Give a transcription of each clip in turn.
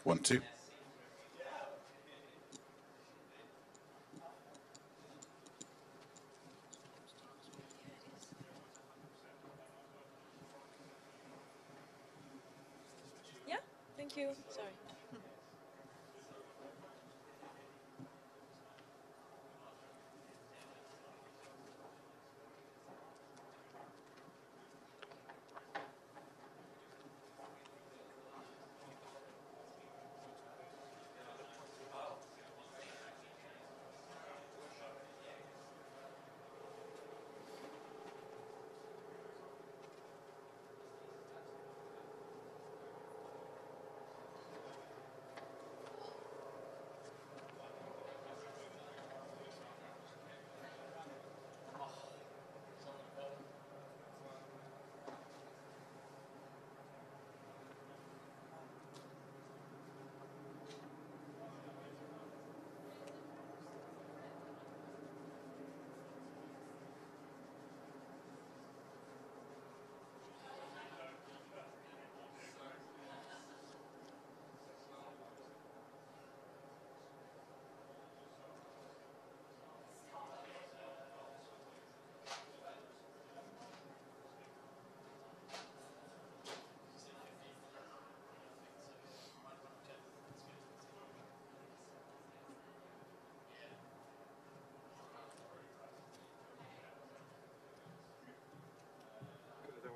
1, 2. Yeah, thank you. Sorry.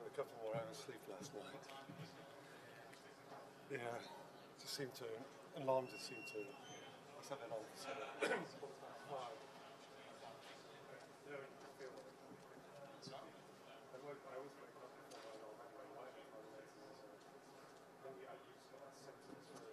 A couple more hours sleep last night. Yeah, just seemed to, alarm just seemed to, I set it on for 5. I always wake up before my alarm anyway, maybe I used to that sentence for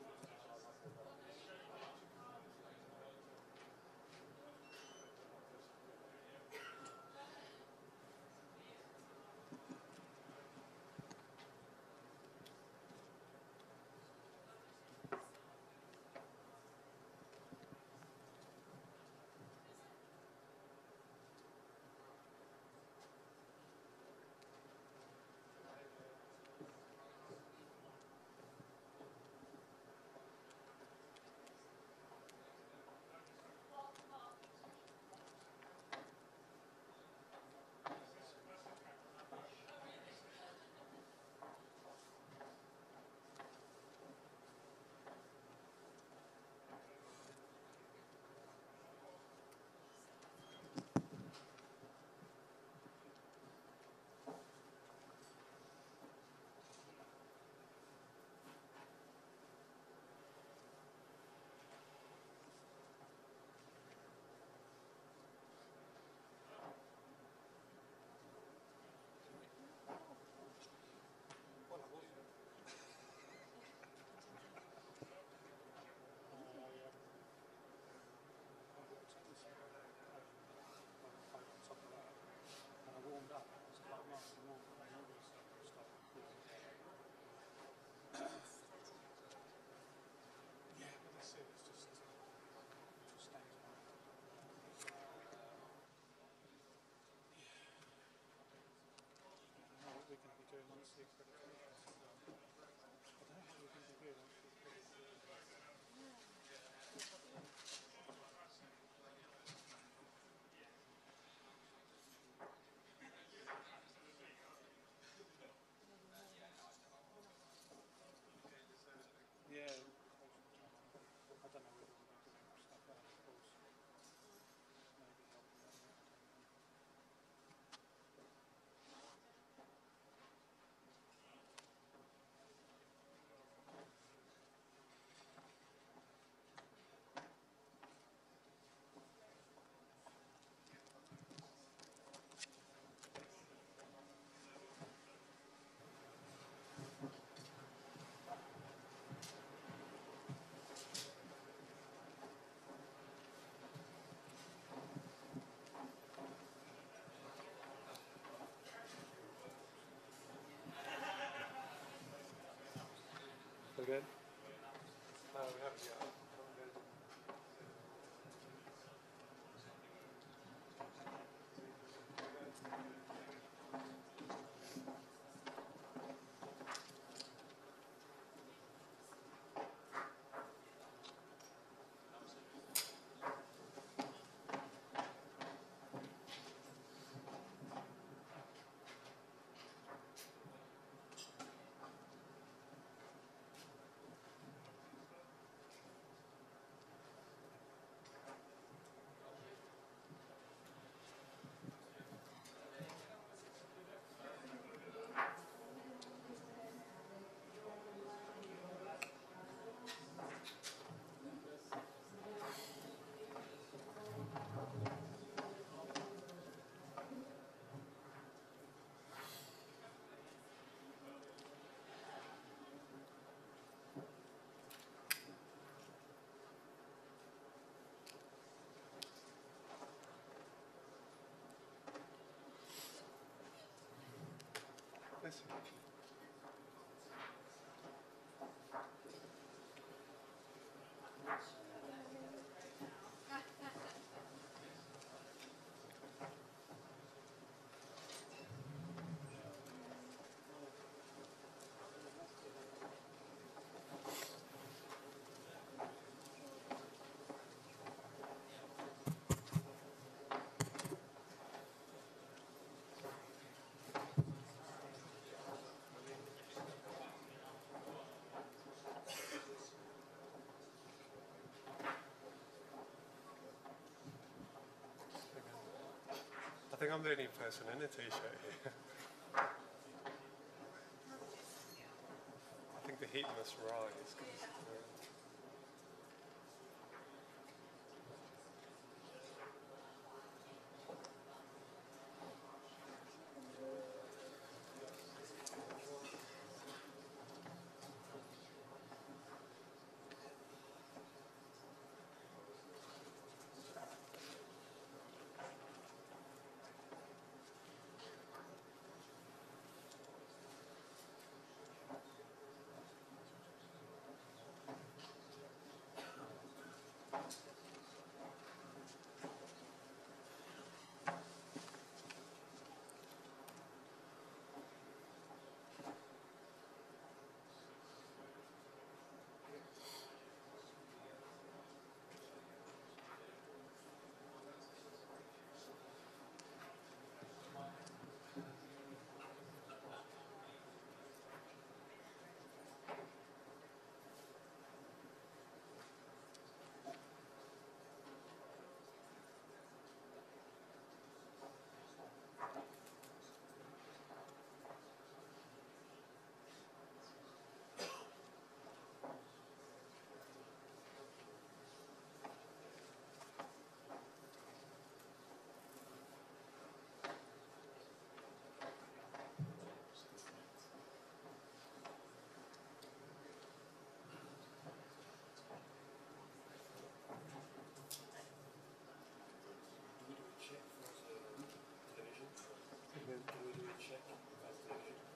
Bless you. I think I'm the only person in a t-shirt here. I think the heat must rise.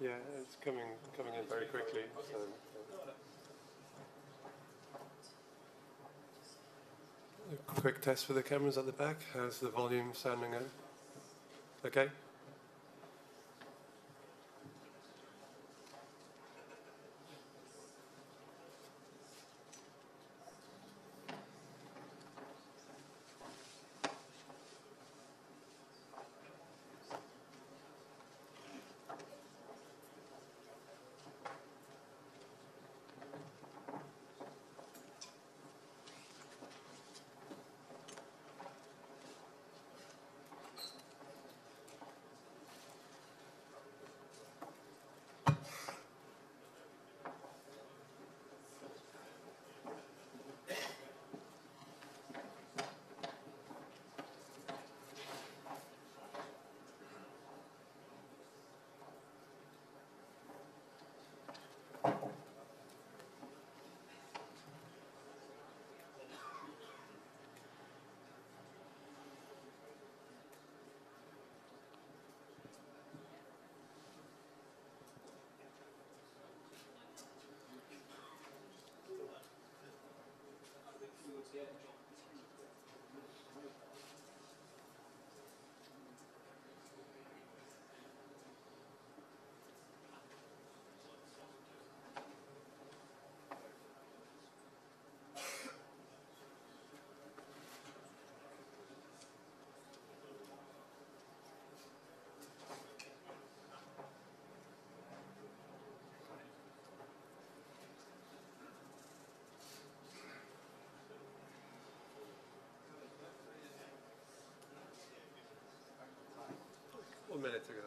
Yeah, it's coming in very quickly. So. A quick test for the cameras at the back. How's the volume sounding? Okay. One minute ago.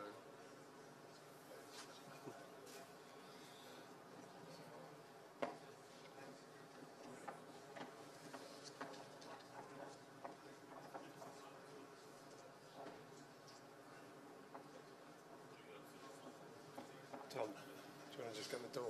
Tom, do you want to just get the door?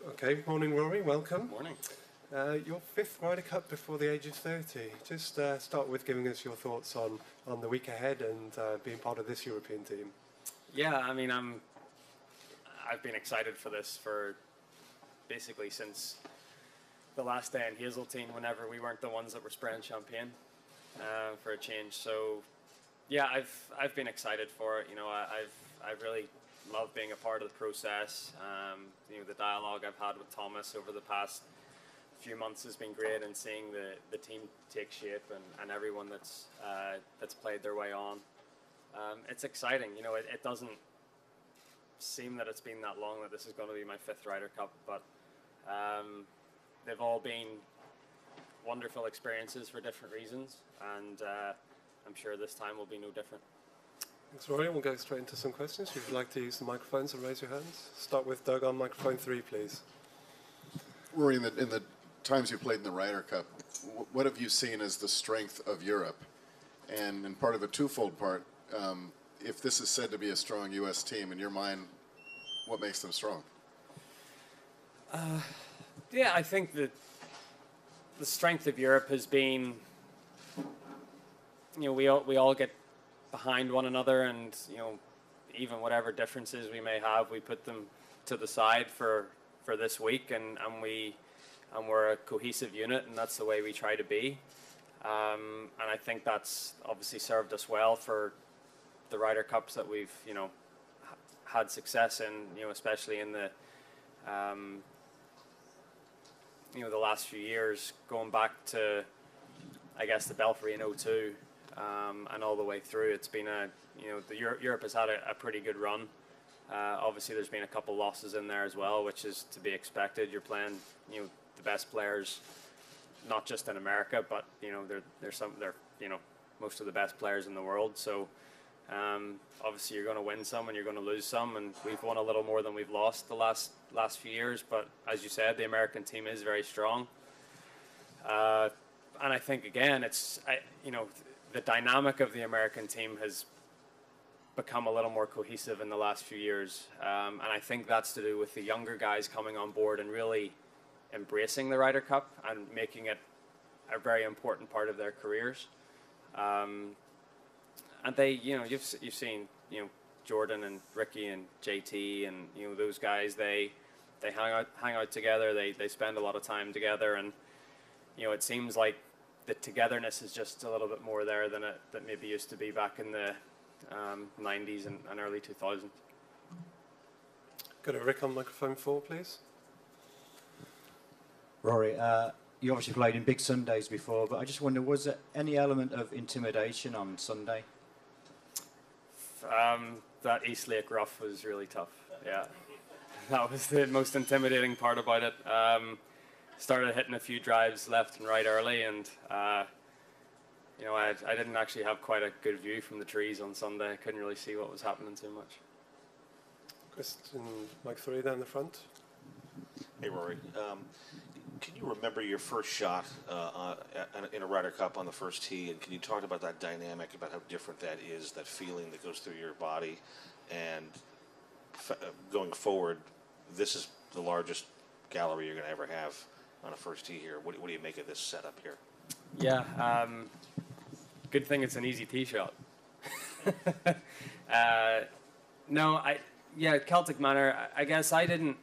Okay, morning Rory, welcome. Morning. Your fifth Ryder Cup before the age of 30. Just start with giving us your thoughts on the week ahead and being part of this European team. Yeah, I mean, I've been excited for this for basically since the last day in Hazeltine, whenever we weren't the ones that were spraying champagne for a change. So yeah, I've been excited for it. You know, I've really loved being a part of the process. You know, the dialogue I've had with Thomas over the past few months has been great, and seeing the team take shape and everyone that's played their way on. It's exciting. You know, it doesn't seem that it's been that long that this is going to be my fifth Ryder Cup, but they've all been wonderful experiences for different reasons, and I'm sure this time will be no different. Thanks, Rory. We'll go straight into some questions. If you'd like to use the microphones and raise your hands. Start with Doug on microphone 3, please. Rory, in the times you played in the Ryder Cup, what have you seen as the strength of Europe? And in part of a twofold part, if this is said to be a strong U.S. team, in your mind, what makes them strong? Yeah, I think that the strength of Europe has been, you know, we all get behind one another, and you know, even whatever differences we may have, we put them to the side for this week, and we're a cohesive unit, and that's the way we try to be. And I think that's obviously served us well for the Ryder Cups that we've, you know, had success in, you know, especially in the you know, the last few years, going back to, I guess, the Belfry in '02 and all the way through. It's been you know, Europe has had a pretty good run. Obviously, there's been a couple losses in there as well, which is to be expected. You're playing, you know, the best players, not just in America, but you know, they're you know, most of the best players in the world. So obviously, you're going to win some and you're going to lose some, and we've won a little more than we've lost the last few years. But as you said, the American team is very strong, and I think again, you know, the dynamic of the American team has become a little more cohesive in the last few years, and I think that's to do with the younger guys coming on board and really embracing the Ryder Cup and making it a very important part of their careers. And they, you know, you've seen, you know, Jordan and Ricky and JT and, you know, those guys, they hang out together, they spend a lot of time together, and you know, it seems like the togetherness is just a little bit more there than that maybe used to be back in the 90s and early 2000s. Go to Rick on microphone 4, please. Rory, you obviously played in big Sundays before, but I just wonder, was there any element of intimidation on Sunday? That East Lake rough was really tough. Yeah, that was the most intimidating part about it. Started hitting a few drives left and right early, and you know, I didn't actually have quite a good view from the trees on Sunday. I couldn't really see what was happening too much. Question mic 3 down the front. Hey, Rory. Can you remember your first shot in a Ryder Cup on the first tee, and can you talk about that dynamic, about how different that is, that feeling that goes through your body, and going forward, this is the largest gallery you're going to ever have on a first tee here. What do you make of this setup here? Yeah, good thing it's an easy tee shot. No, Celtic Manor, I guess I didn't,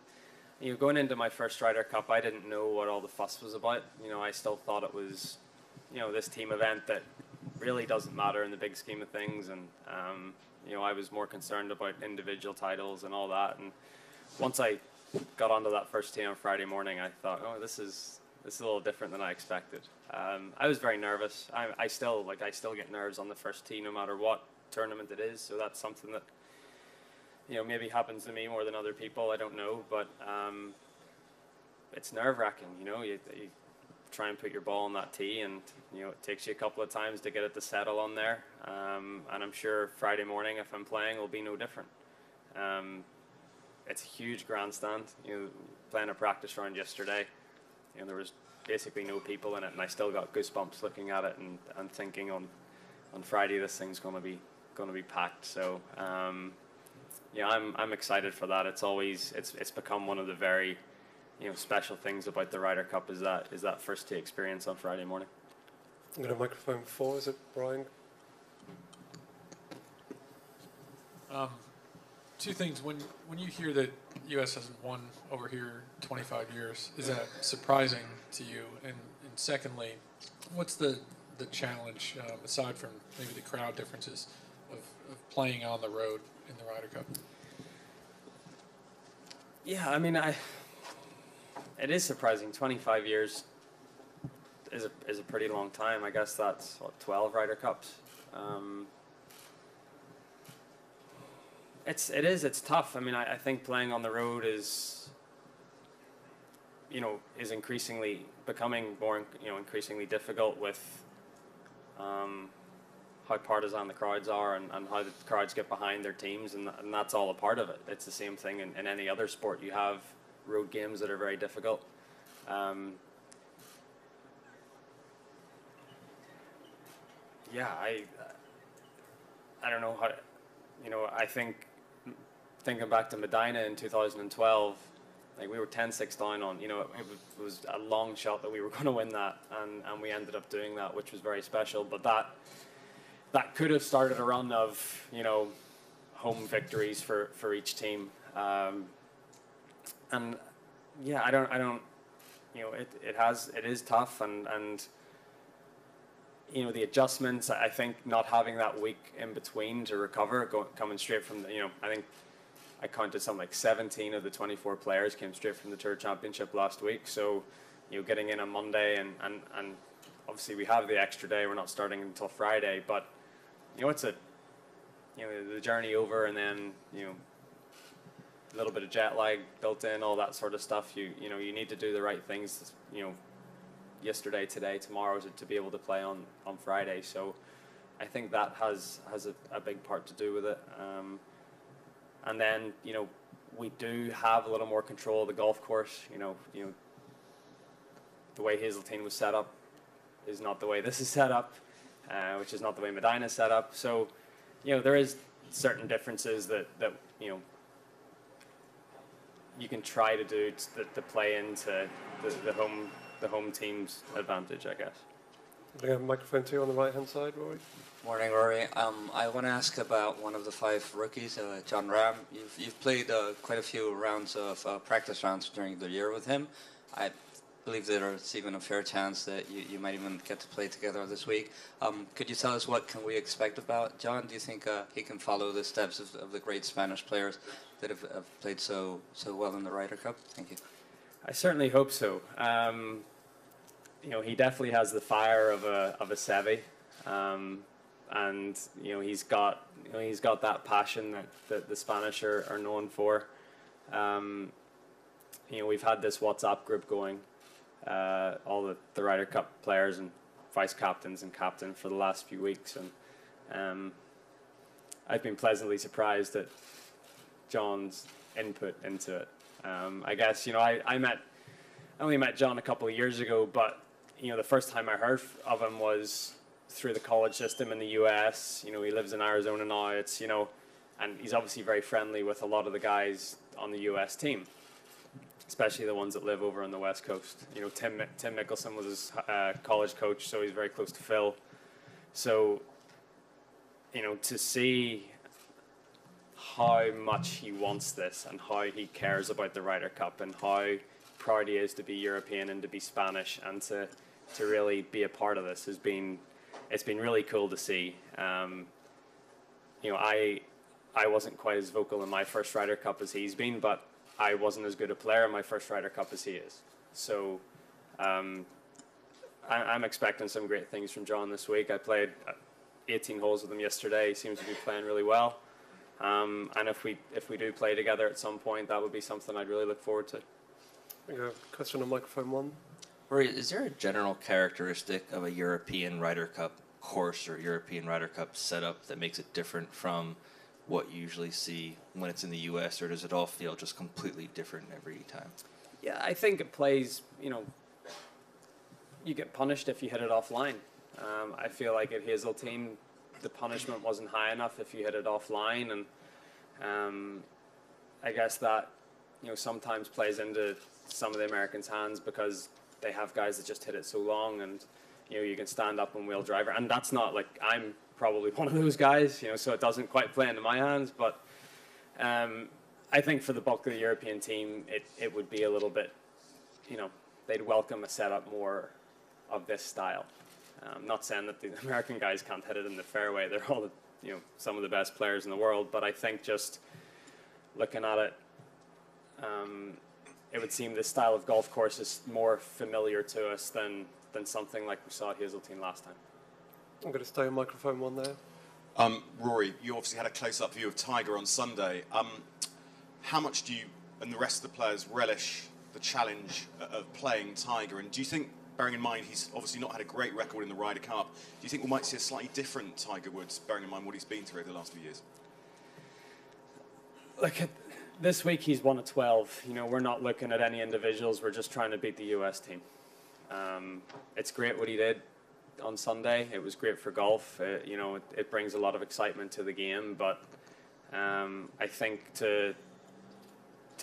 you know, going into my first Ryder Cup, I didn't know what all the fuss was about. You know, I still thought it was, you know, this team event that really doesn't matter in the big scheme of things. And, you know, I was more concerned about individual titles and all that. And once I got onto that first tee on Friday morning, I thought, oh, this is a little different than I expected. I was very nervous. I still get nerves on the first tee no matter what tournament it is. So that's something that, you know, maybe happens to me more than other people. I don't know, but it's nerve-wracking. You know, you try and put your ball on that tee, and you know, it takes you a couple of times to get it to settle on there. And I'm sure Friday morning, if I'm playing, will be no different. It's a huge grandstand. You know, playing a practice round yesterday, there was basically no people in it, and I still got goosebumps looking at it and thinking on Friday this thing's going to be packed. So yeah, I'm excited for that. It's become one of the very special things about the Ryder Cup is that first tee experience on Friday morning. I'm going to microphone 4. Is it Brian? Two things. When you hear that U.S. hasn't won over here 25 years, is that surprising to you? And secondly, what's the challenge, aside from maybe the crowd differences, of playing on the road in the Ryder Cup? Yeah, I mean, it is surprising. 25 years is a pretty long time. I guess that's 12 Ryder Cups. It's tough. I mean, I think playing on the road is increasingly becoming more increasingly difficult with how partisan the crowds are and how the crowds get behind their teams, and that's all a part of it. It's the same thing in any other sport. You have road games that are very difficult. Yeah, I don't know how. I think thinking back to Medina in 2012, like we were 10-6 down on. It was a long shot that we were going to win that, and we ended up doing that, which was very special. But that could have started a run of home victories for each team. And yeah, I don't. It is tough, and the adjustments. I think not having that week in between to recover, coming straight from I think I counted something like 17 of the 24 players came straight from the Tour Championship last week. So getting in on Monday and obviously we have the extra day. We're not starting until Friday, but it's the journey over, and then a little bit of jet lag built in, all that sort of stuff. You need to do the right things. Yesterday, today, tomorrow to be able to play on Friday. So I think that has a big part to do with it. And then we do have a little more control of the golf course. The way Hazeltine was set up is not the way this is set up, which is not the way Medina is set up. So there is certain differences that you can try to do to play into the home team's advantage, I guess. We have microphone 2 on the right hand side, Rory. Morning, Rory. I want to ask about one of the 5 rookies, Jon Rahm. You've played quite a few rounds of practice rounds during the year with him. I believe there's even a fair chance that you might even get to play together this week. Could you tell us what can we expect about Jon? Do you think he can follow the steps of the great Spanish players that have played so well in the Ryder Cup? Thank you. I certainly hope so. He definitely has the fire of a Seve, and he's got that passion that the Spanish are known for. We've had this WhatsApp group going, all the Ryder Cup players and vice captains and captain for the last few weeks, and I've been pleasantly surprised at Jon's input into it. I guess I only met Jon a couple of years ago, but the first time I heard of him was through the college system in the US. He lives in Arizona now. It's and he's obviously very friendly with a lot of the guys on the US team, especially the ones that live over on the West Coast. Tim Mickelson was his college coach, so he's very close to Phil. So to see how much he wants this and how he cares about the Ryder Cup and how proud he is to be European and to be Spanish and to really be a part of this it's been really cool to see. I wasn't quite as vocal in my first Ryder Cup as he's been, but I wasn't as good a player in my first Ryder Cup as he is. So I'm expecting some great things from Jon this week. I played 18 holes with him yesterday. He seems to be playing really well. And if we do play together at some point, that would be something I'd really look forward to. We go question on microphone 1. Rory, is there a general characteristic of a European Ryder Cup course or European Ryder Cup setup that makes it different from what you usually see when it's in the U.S., or does it all feel just completely different every time? Yeah, I think it plays, you get punished if you hit it offline. I feel like at Hazeltine, the punishment wasn't high enough if you hit it offline, and I guess that sometimes plays into some of the Americans' hands because they have guys that just hit it so long, and you can stand up and wheel driver, and that's not like I'm probably one of those guys, so it doesn't quite play into my hands, but I think for the bulk of the European team, it would be a little bit, they'd welcome a setup more of this style. I'm not saying that the American guys can't hit it in the fairway. They're all, some of the best players in the world. But I think just looking at it, it would seem this style of golf course is more familiar to us than something like we saw at Hazeltine last time. I'm going to stay on microphone one there. Rory, you obviously had a close-up view of Tiger on Sunday. How much do you and the rest of the players relish the challenge of playing Tiger? And do you think, bearing in mind he's obviously not had a great record in the Ryder Cup, do you think we might see a slightly different Tiger Woods, bearing in mind what he's been through over the last few years? Look, this week he's won at 12. We're not looking at any individuals. We're just trying to beat the US team. It's great what he did on Sunday. It was great for golf. It brings a lot of excitement to the game, but I think to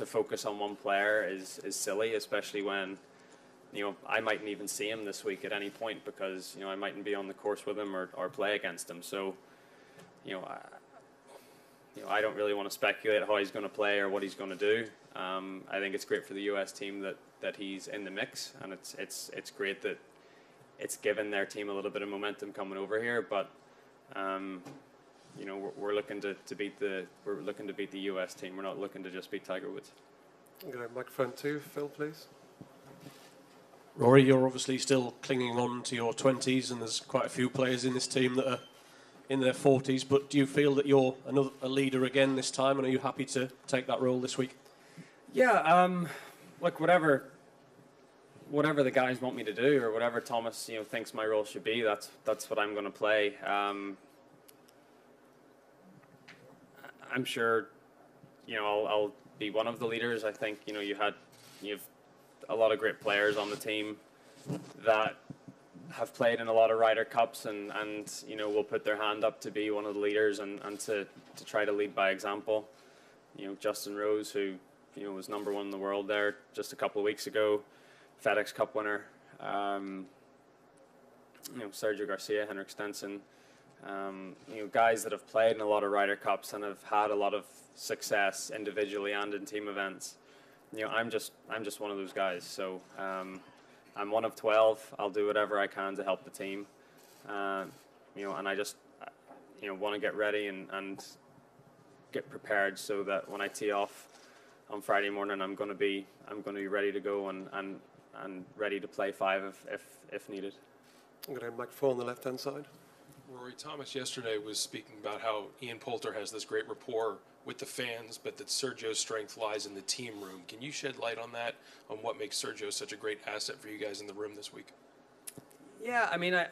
focus on one player is silly, especially when I mightn't even see him this week at any point because I mightn't be on the course with him or play against him. So I don't really want to speculate how he's going to play or what he's going to do. I think it's great for the US team that he's in the mix, and it's great that it's given their team a little bit of momentum coming over here. But we're looking to beat the US team. We're not looking to just beat Tiger Woods. I'm going to microphone 2, Phil, please. Rory, you're obviously still clinging on to your 20s, and there's quite a few players in this team that are in their 40s. But do you feel that you're a leader again this time, and are you happy to take that role this week? Yeah. Look, whatever the guys want me to do, or whatever Thomas thinks my role should be, that's what I'm going to play. I'm sure I'll be one of the leaders. I think you've a lot of great players on the team that have played in a lot of Ryder Cups and will put their hand up to be one of the leaders and to try to lead by example. Justin Rose, who was #1 in the world there just a couple of weeks ago, FedEx Cup winner. Sergio Garcia, Henrik Stenson. Guys that have played in a lot of Ryder Cups and have had a lot of success individually and in team events. I'm just one of those guys. So I'm one of 12. I'll do whatever I can to help the team. And I just want to get ready and get prepared so that when I tee off on Friday morning, I'm going to be ready to go and ready to play 5 if needed. I'm going to microphone on the left-hand side. Rory, Thomas yesterday was speaking about how Ian Poulter has this great rapport with the fans, but that Sergio's strength lies in the team room. Can you shed light on that, on what makes Sergio such a great asset for you guys in the room this week? Yeah, I mean, I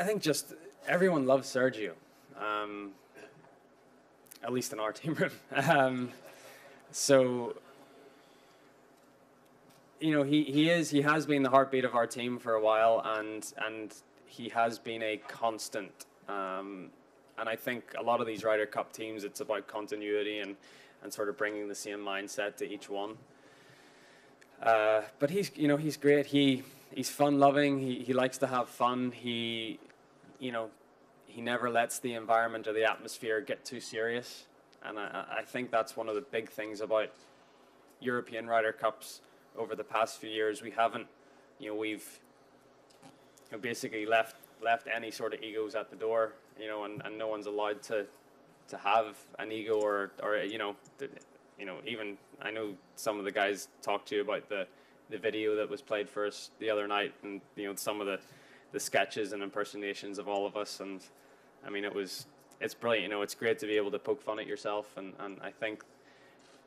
think just everyone loves Sergio, at least in our team room. So, he has been the heartbeat of our team for a while, and he has been a constant. And I think a lot of these Ryder Cup teams, it's about continuity and sort of bringing the same mindset to each one. But he's great. He's fun-loving. He likes to have fun. He never lets the environment or the atmosphere get too serious. And I think that's one of the big things about European Ryder Cups over the past few years. We haven't, we've basically left any sort of egos at the door, and no one's allowed to have an ego or even I know some of the guys talked to you about the video that was played for us the other night, and some of the sketches and impersonations of all of us, and I mean it's brilliant. It's great to be able to poke fun at yourself, and I think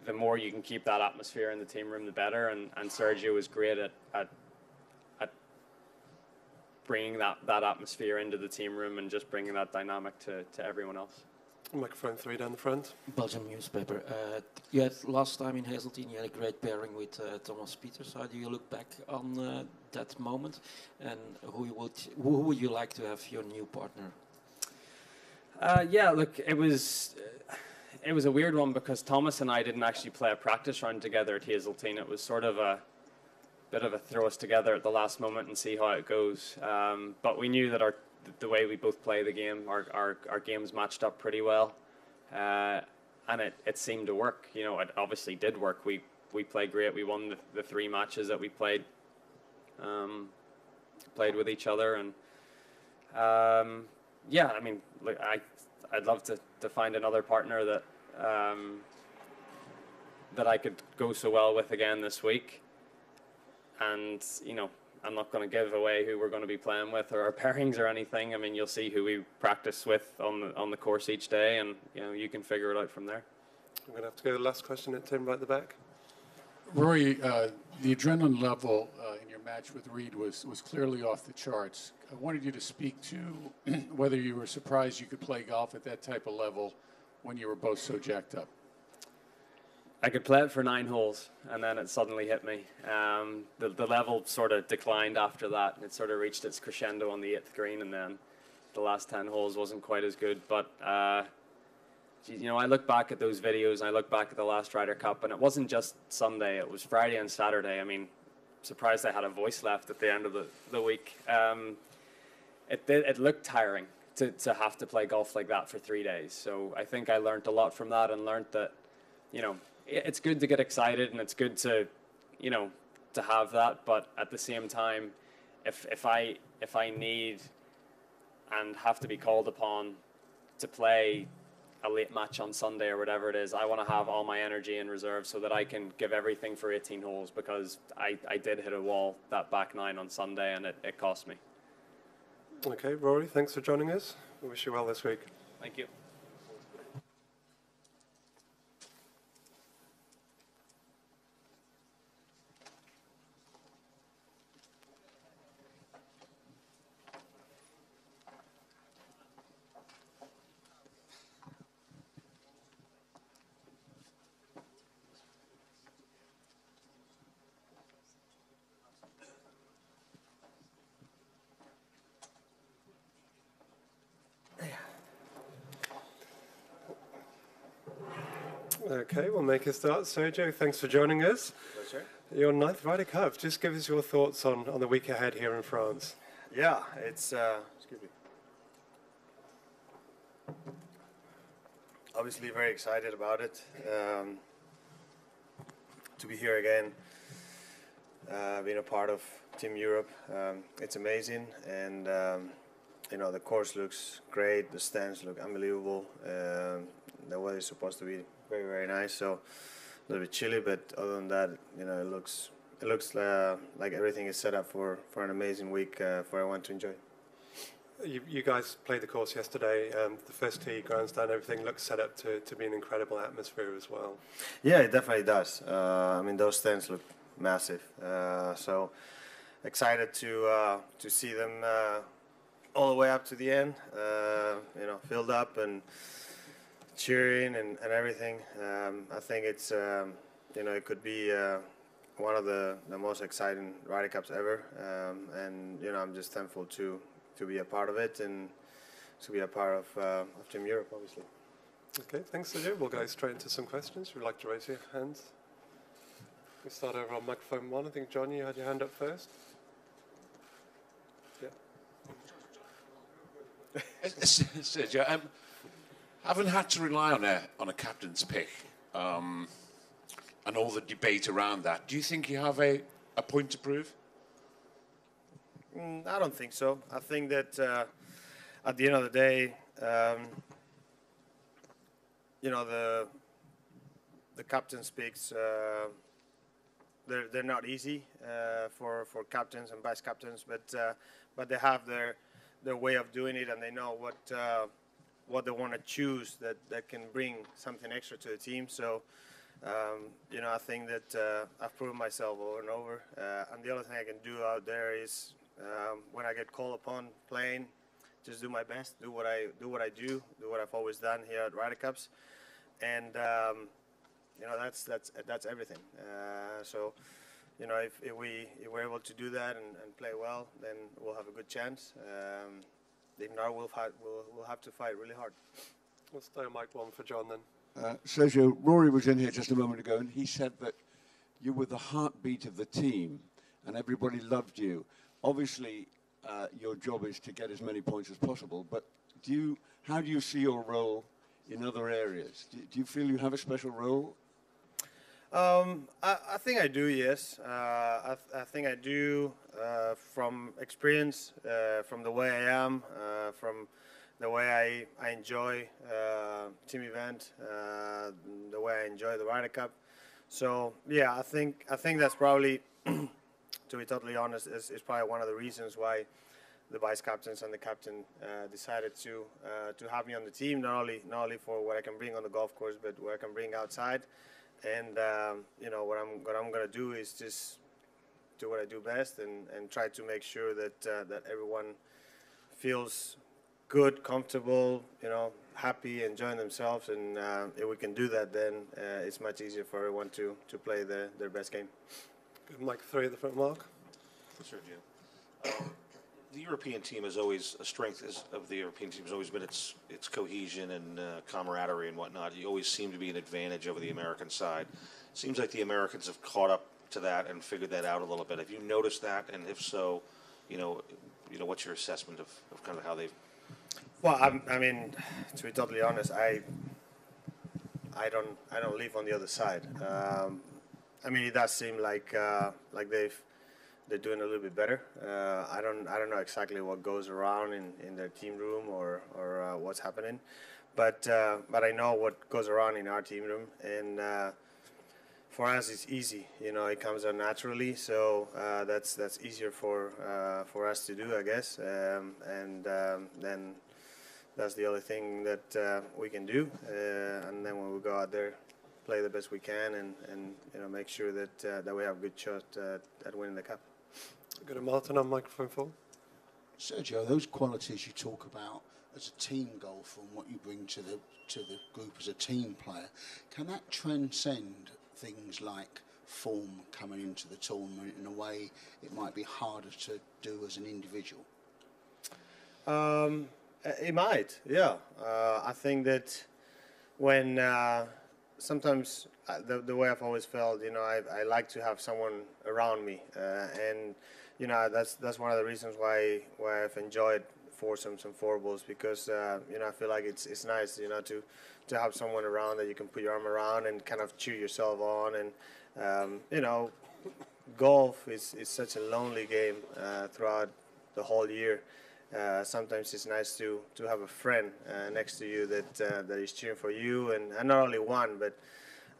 the more you can keep that atmosphere in the team room, the better. And Sergio is great at bringing that atmosphere into the team room and just bringing that dynamic to everyone else. Microphone 3 down the front. Belgium newspaper. You had last time in Hazeltine, you had a great pairing with Thomas Pieters. How do you look back on that moment, and who would you like to have your new partner? Yeah, look, it was a weird one because Thomas and I didn't actually play a practice round together at Hazeltine. It was sort of a bit of a throw us together at the last moment and see how it goes. But we knew that the way we both play the game, our games matched up pretty well, and it seemed to work. You know, it obviously did work. We played great. We won the 3 matches that we played with each other, and yeah, I mean, look, I'd love to find another partner that I could go so well with again this week. And, you know, I'm not going to give away who we're going to be playing with or our pairings or anything. I mean, you'll see who we practice with on the course each day, and, you know, you can figure it out from there. I'm going to have to go to the last question at Tim right at the back. Rory, the adrenaline level in your match with Reed was clearly off the charts. I wanted you to speak to whether you were surprised you could play golf at that type of level when you were both so jacked up. I could play it for 9 holes, and then it suddenly hit me. The level sort of declined after that. It sort of reached its crescendo on the 8th green, and then the last 10 holes wasn't quite as good. But, you know, I look back at those videos, and I look back at the last Ryder Cup, and it wasn't just Sunday. It was Friday and Saturday. I mean, surprised I had a voice left at the end of the week. It looked tiring to have to play golf like that for 3 days. So I think I learned a lot from that, and learned that, you know, it's good to get excited, and it's good to, you know, to have that. But at the same time, if I need and have to be called upon to play a late match on Sunday or whatever it is, I want to have all my energy in reserve so that I can give everything for 18 holes, because I did hit a wall that back 9 on Sunday, and it cost me. Okay, Rory, thanks for joining us. We wish you well this week. Thank you. Okay, we'll make a start. Sergio, thanks for joining us. Pleasure. Your 9th Ryder Cup. Just give us your thoughts on the week ahead here in France. Yeah, it's excuse me. Obviously very excited about it. To be here again, being a part of Team Europe, it's amazing, and you know, the course looks great. The stands look unbelievable. The weather is supposed to be very, very nice. So a little bit chilly, but other than that, you know, it looks like everything is set up for an amazing week for everyone to enjoy. You guys played the course yesterday. The first tee, grandstand, everything looks set up to be an incredible atmosphere as well. Yeah, it definitely does. I mean, those stands look massive. So excited to see them all the way up to the end. You know, filled up and cheering and everything. I think it's you know, it could be one of the most exciting Ryder Cups ever, and you know, I'm just thankful to be a part of it and to be a part of Team Europe, obviously. Okay, thanks, Sergio. We'll go straight into some questions. Would you like to raise your hands? We start over on microphone 1. I think, John, you had your hand up first. Yeah. Sergio, haven't had to rely on a captain's pick and all the debate around that. Do you think you have a point to prove? I don't think so. I think that at the end of the day, you know, the captain's picks, they're not easy for captains and vice captains, but they have their way of doing it, and they know what they want to choose that can bring something extra to the team. So, you know, I think that I've proven myself over and over. And the other thing I can do out there is when I get called upon playing, just do my best, do what I do what I've always done here at Ryder Cups, and that's everything. So, if we're able to do that and play well, then we'll have a good chance. If not, we'll have to fight really hard. Let's stay on mic one for John then. Sergio, Rory was in here just a moment ago, and he said that you were the heartbeat of the team, and everybody loved you. Obviously, your job is to get as many points as possible, but how do you see your role in other areas? Do you feel you have a special role? I think I do, yes. I think I do from experience, from the way I am, from the way I enjoy team event, the way I enjoy the Ryder Cup. So yeah, I think that's probably, to be totally honest, is probably one of the reasons why the vice captains and the captain decided to have me on the team. Not only for what I can bring on the golf course, but what I can bring outside. And what I'm gonna do is just do what I do best and try to make sure that that everyone feels good, comfortable, happy, enjoying themselves. And if we can do that, then it's much easier for everyone to play their best game. Good. Mic 3 at the front, Mark. Sergio. The European team is always a strength of the European team has always been its cohesion and camaraderie and whatnot. You always seem to be an advantage over the American side. Seems like the Americans have caught up to that and figured that out a little bit. Have you noticed that? And if so, what's your assessment of kind of how they've? Well, I mean, to be totally honest, I don't live on the other side. I mean, it does seem like they're doing a little bit better. I don't know exactly what goes around in their team room or what's happening, but I know what goes around in our team room, and for us it's easy. It comes out naturally, so that's easier for us to do, I guess, and then that's the only thing that we can do, and then when we go out there, play the best we can, and make sure that we have a good shot at winning the cup. Go to Martin on microphone 4. Sergio, those qualities you talk about as a team golfer and what you bring to the group as a team player, can that transcend things like form coming into the tournament in a way it might be harder to do as an individual? It might, yeah. I think that when sometimes the way I've always felt, I like to have someone around me, and that's one of the reasons why I've enjoyed foursomes and fourballs, because I feel like it's nice, to have someone around that you can put your arm around and kind of cheer yourself on, and golf is such a lonely game throughout the whole year. Sometimes it's nice to have a friend next to you that is cheering for you, and not only one, but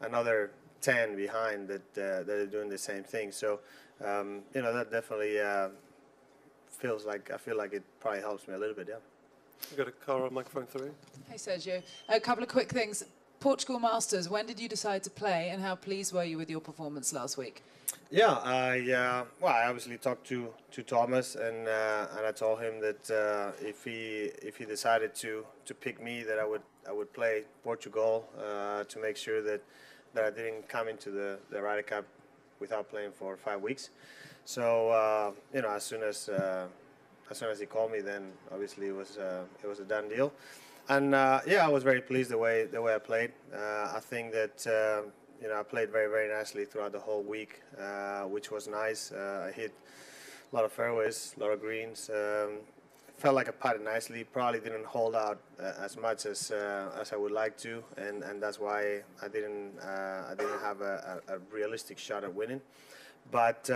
another 10 behind that are doing the same thing. So, that definitely I feel like it probably helps me a little bit, yeah. We've got a car on microphone 3. Hey, Sergio. A couple of quick things. Portugal Masters, when did you decide to play, and how pleased were you with your performance last week? Yeah, I obviously talked to Thomas, and I told him that if he decided to pick me, that I would play Portugal to make sure that I didn't come into the Ryder Cup without playing for 5 weeks. So as soon as he called me, then obviously it was a done deal. And I was very pleased the way I played. I think that I played very, very nicely throughout the whole week, which was nice. I hit a lot of fairways, a lot of greens. Felt like I putted nicely. Probably didn't hold out as much as I would like to, and that's why I didn't have a realistic shot at winning. But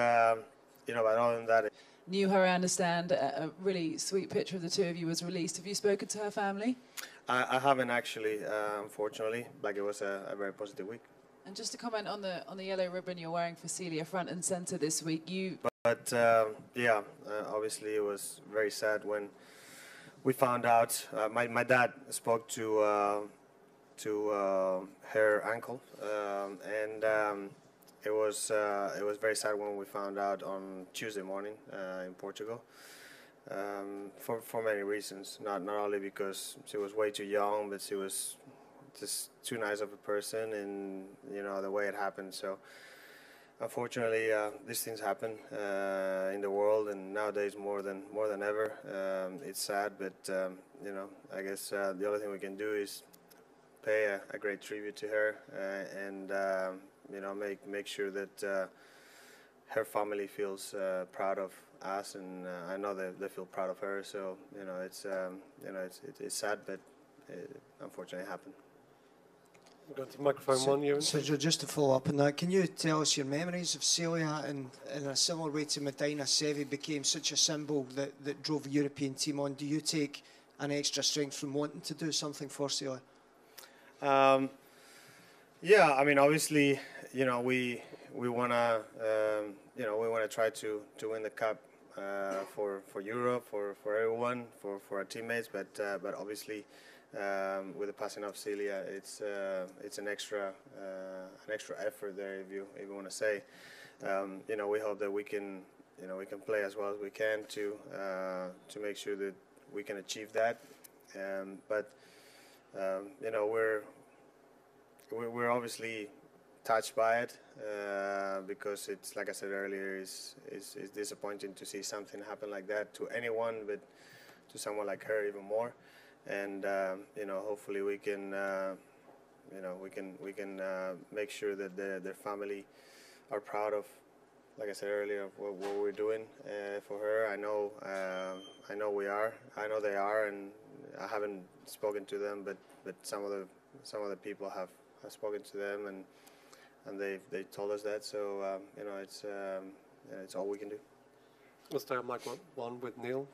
but other than that. Knew her, I understand. A really sweet picture of the two of you was released. Have you spoken to her family? I haven't actually, unfortunately. Like, it was a very positive week. And just to comment on the yellow ribbon you're wearing for Celia front and centre this week, But obviously it was very sad when we found out. My dad spoke to her uncle, and it was very sad when we found out on Tuesday morning in Portugal. for many reasons. Not only because she was way too young, but she was just too nice of a person, and the way it happened. So unfortunately, these things happen in the world, and nowadays more than ever. It's sad, but I guess the only thing we can do is pay a great tribute to her, and make sure that her family feels proud of us, and I know they feel proud of her. So it's sad, but it unfortunately happened. We've got the microphone one, Ewan. Sergio, just to follow up on that, can you tell us your memories of Celia, and in a similar way to Medina, Sevi became such a symbol that drove the European team on? Do you take an extra strength from wanting to do something for Celia? Yeah, I mean, obviously, we wanna try to win the cup for Europe, for everyone, for our teammates, but obviously. With the passing of Celia, it's an extra effort there, if you want to say. We hope that we can play as well as we can to make sure that we can achieve that. But we're obviously touched by it because it's, like I said earlier, is disappointing to see something happen like that to anyone, but to someone like her even more. And hopefully we can make sure that their family are proud of, like I said earlier, of what we're doing for her. I know we are. I know they are, and I haven't spoken to them, but some of the people have spoken to them, and they told us that. So it's all we can do. We'll stay on mic one with Neil.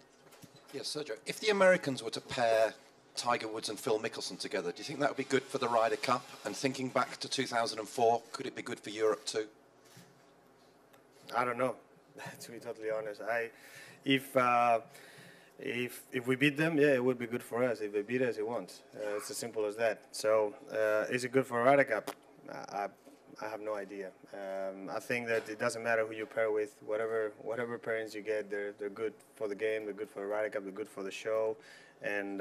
Yes, Sergio. If the Americans were to pair Tiger Woods and Phil Mickelson together, do you think that would be good for the Ryder Cup? And thinking back to 2004, could it be good for Europe too? I don't know, to be totally honest. If we beat them, yeah, it would be good for us. If they beat us, it won't. It's as simple as that. So, is it good for a Ryder Cup? I have no idea. I think that it doesn't matter who you pair with. Whatever pairings you get, they're good for the game. They're good for the Ryder Cup. They're good for the show, and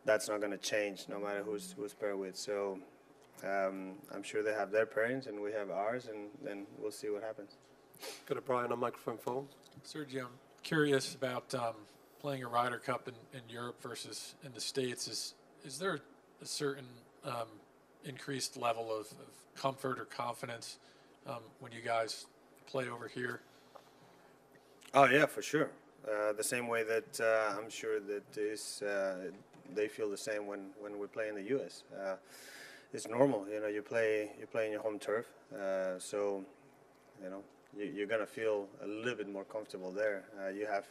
that's not going to change no matter who's paired with. So I'm sure they have their pairings and we have ours, and then we'll see what happens. Got a Brian on microphone 4. Sergio, I'm curious about playing a Ryder Cup in Europe versus in the States. Is there a certain increased level of comfort or confidence when you guys play over here? Oh yeah, for sure. The same way that I'm sure that they feel the same when we play in the U.S. It's normal, you play in your home turf, so you're gonna feel a little bit more comfortable there. You have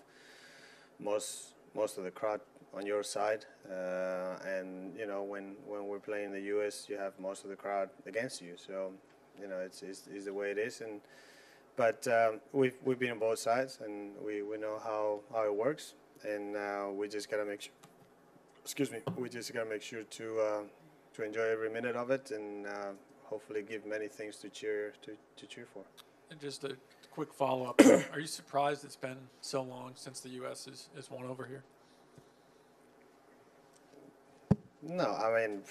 most of the crowd on your side, and when we're playing in the U.S., you have most of the crowd against you. So it's the way it is, but we've been on both sides, and we know how it works, and we just gotta make sure. Excuse me. We just gotta make sure to enjoy every minute of it, and hopefully give many things to cheer for. And just a quick follow-up: are you surprised it's been so long since the U.S. is won over here? No, I mean,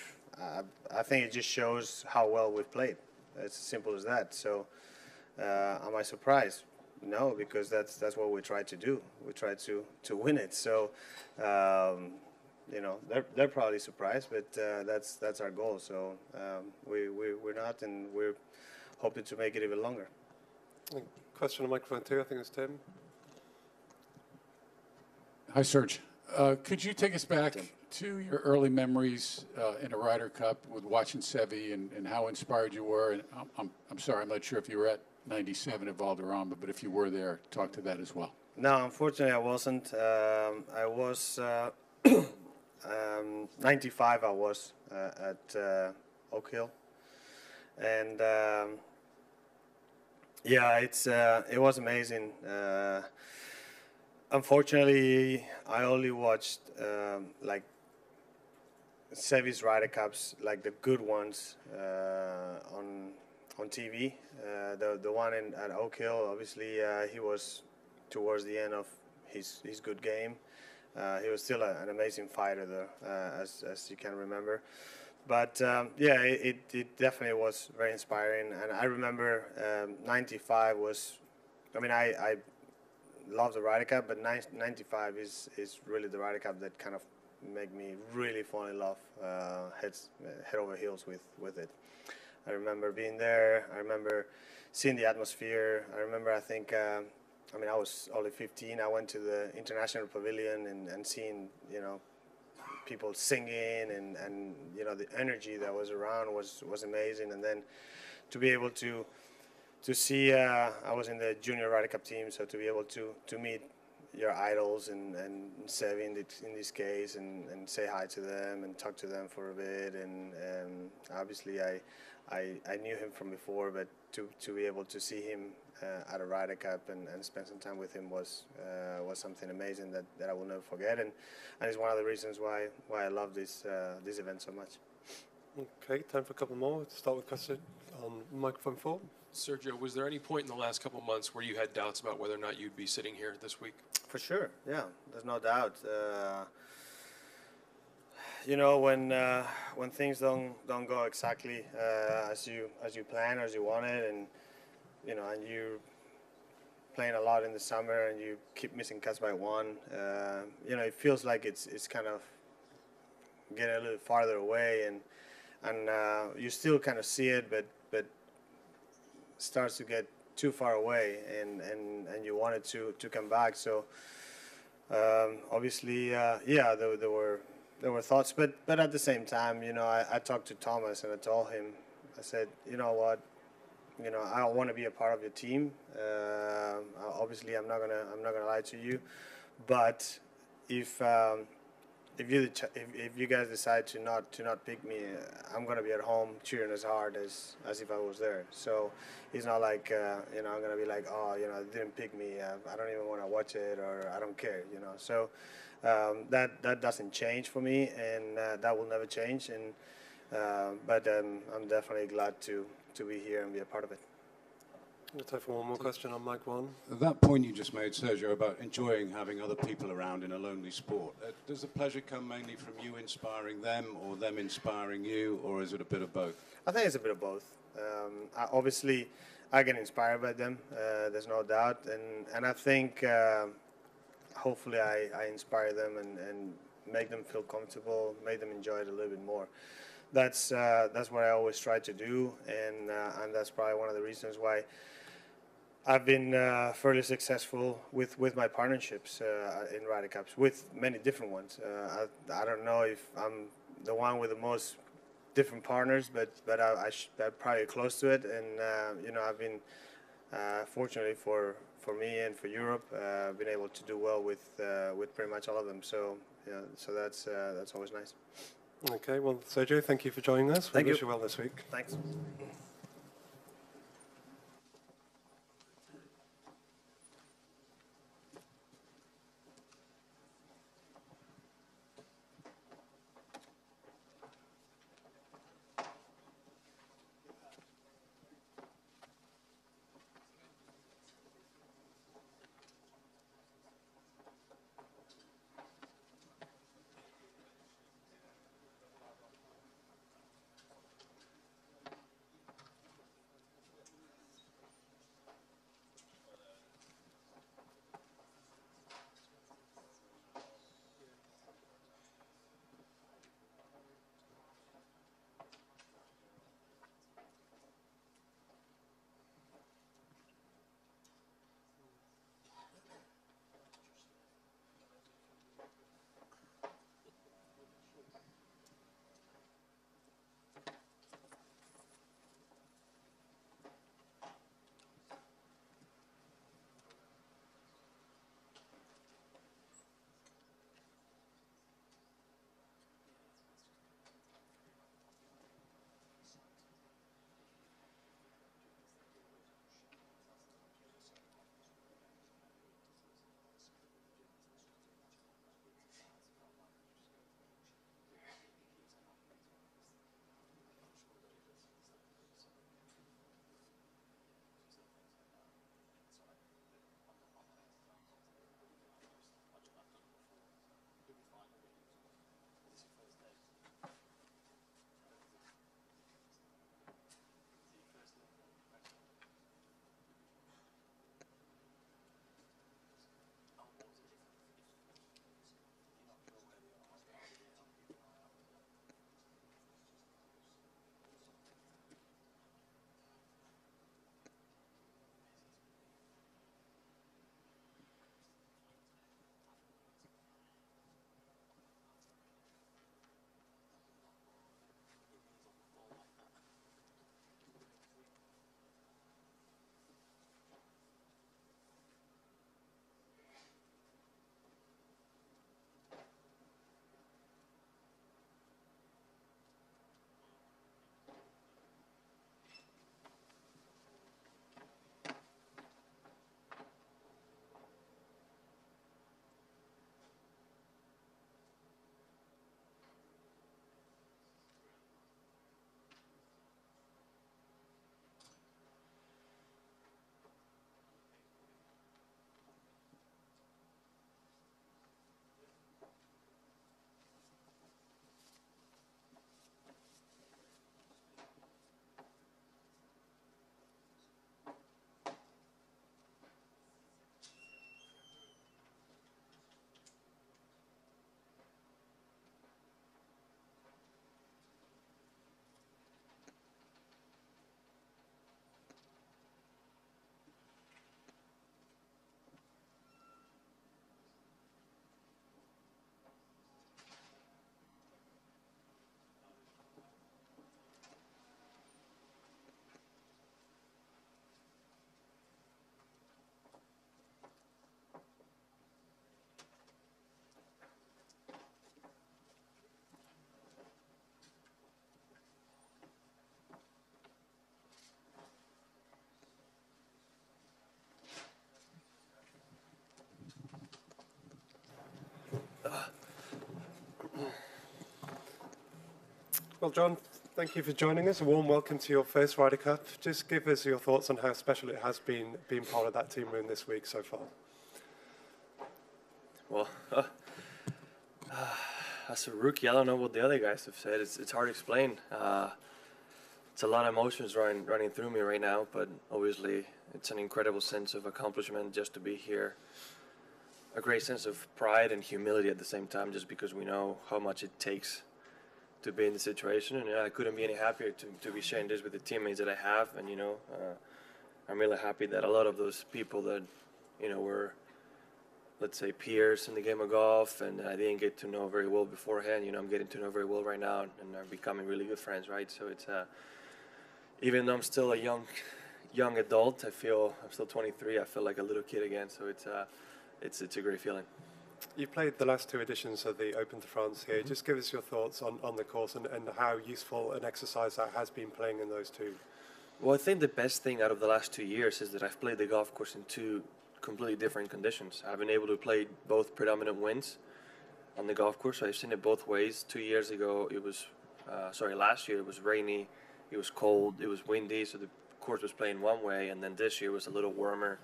I think it just shows how well we've played. It's as simple as that. So, am I surprised? No, because that's what we try to do. We try to win it. So, they're probably surprised, but that's our goal. So we're not, and we're hoping to make it even longer. Question on microphone 2. I think it's Tim. Hi, Serge. Could you take us back to your early memories in a Ryder Cup with watching Sevi and how inspired you were? And I'm sorry, I'm not sure if you were at 97 at Valderrama, but if you were there, talk to that as well. No, unfortunately, I wasn't. I was 95. I was at Oak Hill, and yeah, it was amazing. Unfortunately, I only watched like Sevi's Ryder Cups, like the good ones, on TV. The one at Oak Hill, obviously, he was towards the end of his good game. He was still an amazing fighter, though, as you can remember. But yeah, it definitely was very inspiring. And I remember '95 was, I mean, I love the Ryder Cup, but '95 is really the Ryder Cup that kind of made me really fall in love, head over heels with it. I remember being there. I remember seeing the atmosphere. I remember, I think, I mean, I was only 15. I went to the International Pavilion and seeing, you know, people singing and you know, the energy that was around was amazing. And then to be able to see, I was in the junior Ryder Cup team, so to be able to meet your idols and Sevi in this case and say hi to them and talk to them for a bit, and obviously I knew him from before, but to be able to see him at a Ryder Cup and spend some time with him was something amazing that I will never forget, and it's one of the reasons why I love this event so much. Okay, time for a couple more. Let's start with question on microphone 4. Sergio, was there any point in the last couple of months where you had doubts about whether or not you'd be sitting here this week? For sure, yeah, there's no doubt. You know, when things don't go exactly as you plan or as you wanted, and you know, and you're playing a lot in the summer and you keep missing cuts by one, you know, it feels like it's kind of getting a little farther away, and you still kind of see it, but starts to get too far away, and you want it to come back. So obviously, yeah, there were thoughts, but at the same time, you know, I talked to Thomas and I told him, I said, you know what, you know, I want to be a part of your team. Obviously, I'm not gonna lie to you, but if you guys decide to not pick me, I'm gonna be at home cheering as hard as if I was there. So it's not like you know, I'm gonna be like, oh, you know, they didn't pick me. I don't even want to watch it, or I don't care. You know, so that doesn't change for me, and that will never change. And but I'm definitely glad to be here and be a part of it. We'll take for one more question on mic 1. That point you just made, Sergio, about enjoying having other people around in a lonely sport, does the pleasure come mainly from you inspiring them or them inspiring you, or is it a bit of both? I think it's a bit of both. Obviously, I get inspired by them, there's no doubt, and I think hopefully I inspire them and make them feel comfortable, make them enjoy it a little bit more. That's what I always try to do, and that's probably one of the reasons why I've been fairly successful with my partnerships in Ryder Cups, with many different ones. I don't know if I'm the one with the most different partners, but I'm probably close to it. And you know, I've been fortunately for me and for Europe, been able to do well with pretty much all of them. So yeah, so that's always nice. Okay, well, Sergio, thank you for joining us. Thank we you. Wish you well this week. Thanks. Well, Jon, thank you for joining us. A warm welcome to your first Ryder Cup. Just give us your thoughts on how special it has been being part of that team room this week so far. Well, as a rookie, I don't know what the other guys have said. It's hard to explain. It's a lot of emotions running through me right now, but obviously it's an incredible sense of accomplishment just to be here. A great sense of pride and humility at the same time, just because we know how much it takes to be in the situation, and I couldn't be any happier to be sharing this with the teammates that I have, and I'm really happy that a lot of those people that were, let's say, peers in the game of golf, and I didn't get to know very well beforehand. I'm getting to know very well right now, and are becoming really good friends, right? So it's even though I'm still a young adult, I'm still 23. I feel like a little kid again. So it's a great feeling. You've played the last 2 editions of the Open de France here. Just give us your thoughts on the course and how useful an exercise that has been playing in those 2. Well, I think the best thing out of the last 2 years is that I've played the golf course in 2 completely different conditions. I've been able to play both predominant winds on the golf course, so I've seen it both ways. 2 years ago, last year it was rainy, it was cold, it was windy, so the course was playing one way, and then this year was a little warmer.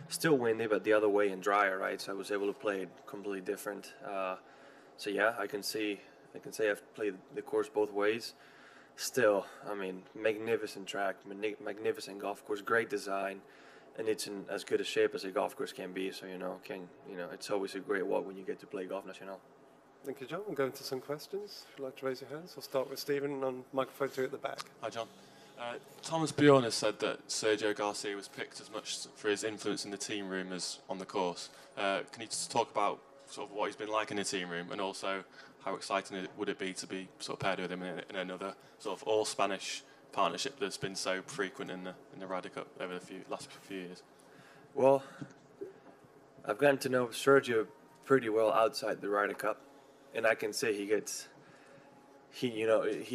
Still windy, but the other way and drier, right? So I was able to play it completely different. So yeah, I can say I've played the course both ways. Still, I mean, magnificent track, magnificent golf course, great design, and it's in as good a shape as a golf course can be. So it's always a great walk when you get to play Golf National. Thank you, Jon. We'll go into some questions. If you'd like to raise your hands, we'll start with Stephen on microphone 2 at the back. Hi, Jon. Thomas Bjorn has said that Sergio Garcia was picked as much for his influence in the team room as on the course. Can you just talk about sort of what he's been like in the team room, and also how exciting would it be to be sort of paired with him in another sort of all-Spanish partnership that's been so frequent in the Ryder Cup over the last few years? Well, I've gotten to know Sergio pretty well outside the Ryder Cup, and I can say he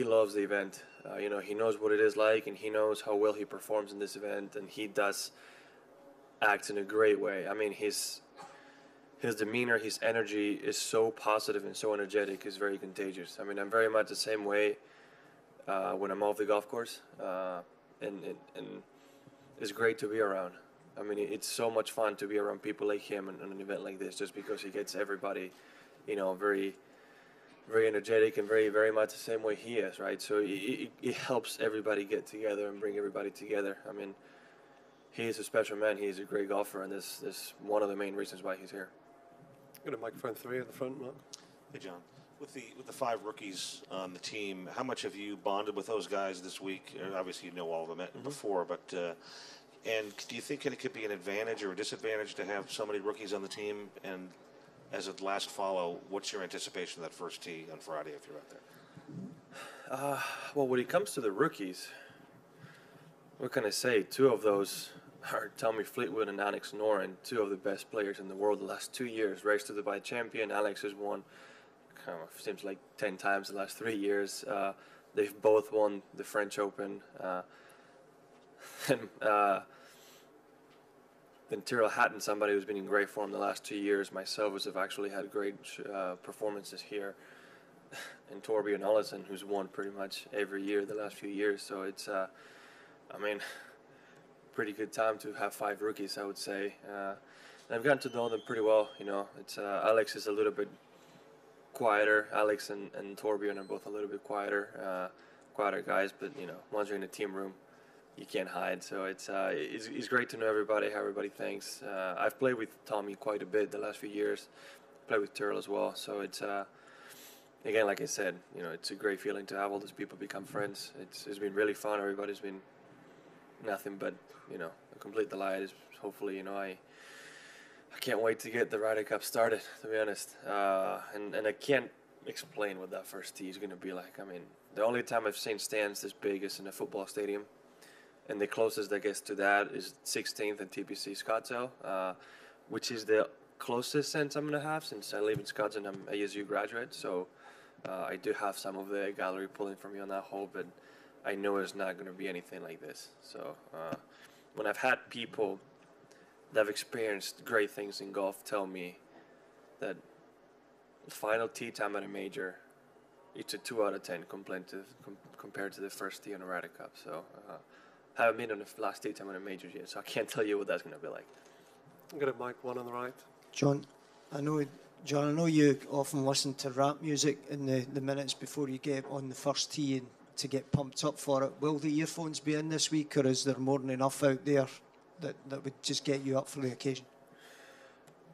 loves the event. He knows what it is like, and he knows how well he performs in this event, and he does act in a great way. I mean, his demeanor, his energy is so positive and so energetic, is very contagious. I mean, I'm very much the same way when I'm off the golf course, and it's great to be around. I mean, it's so much fun to be around people like him on an event like this, just because he gets everybody, very, very energetic and very, very much the same way he is, right? So it helps everybody get together and bring everybody together. I mean, he is a special man. He is a great golfer, and this is one of the main reasons why he's here. Got a microphone 3 at the front, Mark. Hey, Jon. With the 5 rookies on the team, how much have you bonded with those guys this week? Obviously, you know all of them before, but and do you think it could be an advantage or a disadvantage to have so many rookies on the team? And as a last follow, what's your anticipation of that first tee on Friday if you're out there? Well, when it comes to the rookies, what can I say? 2 of those are Tommy Fleetwood and Alex Noren, 2 of the best players in the world the last 2 years. Race to Dubai champion. Alex has won, seems like 10 times the last 3 years. They've both won the French Open. Then Tyrrell Hatton, somebody who's been in great form the last 2 years. Myself, have actually had great performances here. And Torbjörn Olesen, who's won pretty much every year the last few years. So it's, pretty good time to have 5 rookies, I would say. I've gotten to know them pretty well. It's Alex is a little bit quieter. Alex and Torbjörn are both a little bit quieter guys. But once you're in a team room, you can't hide. So it's great to know everybody, how everybody thinks. I've played with Tommy quite a bit the last few years. Played with Tyrrell as well. So it's again, like I said, it's a great feeling to have all these people become friends. It's been really fun. Everybody's been nothing but a complete delight. Is hopefully I can't wait to get the Ryder Cup started, to be honest. And I can't explain what that first tee is going to be like. I mean, the only time I've seen stands this big is in a football stadium. And the closest, I guess, to that is 16th and TPC Scottsdale, which is the closest sense I'm going to have since I live in Scottsdale. I'm a ASU graduate, so I do have some of the gallery pulling for me on that hole, but I know it's not going to be anything like this. So when I've had people that have experienced great things in golf tell me that the final tee time at a major it's a 2 out of 10 compared to the first tee on the Ryder Cup. So haven't been on the last tee time on the majors yet, so I can't tell you what that's going to be like. I'm going to mic one on the right. John, I know you often listen to rap music in the minutes before you get on the first tee and to get pumped up for it. Will the earphones be in this week, or is there more than enough out there that would just get you up for the occasion?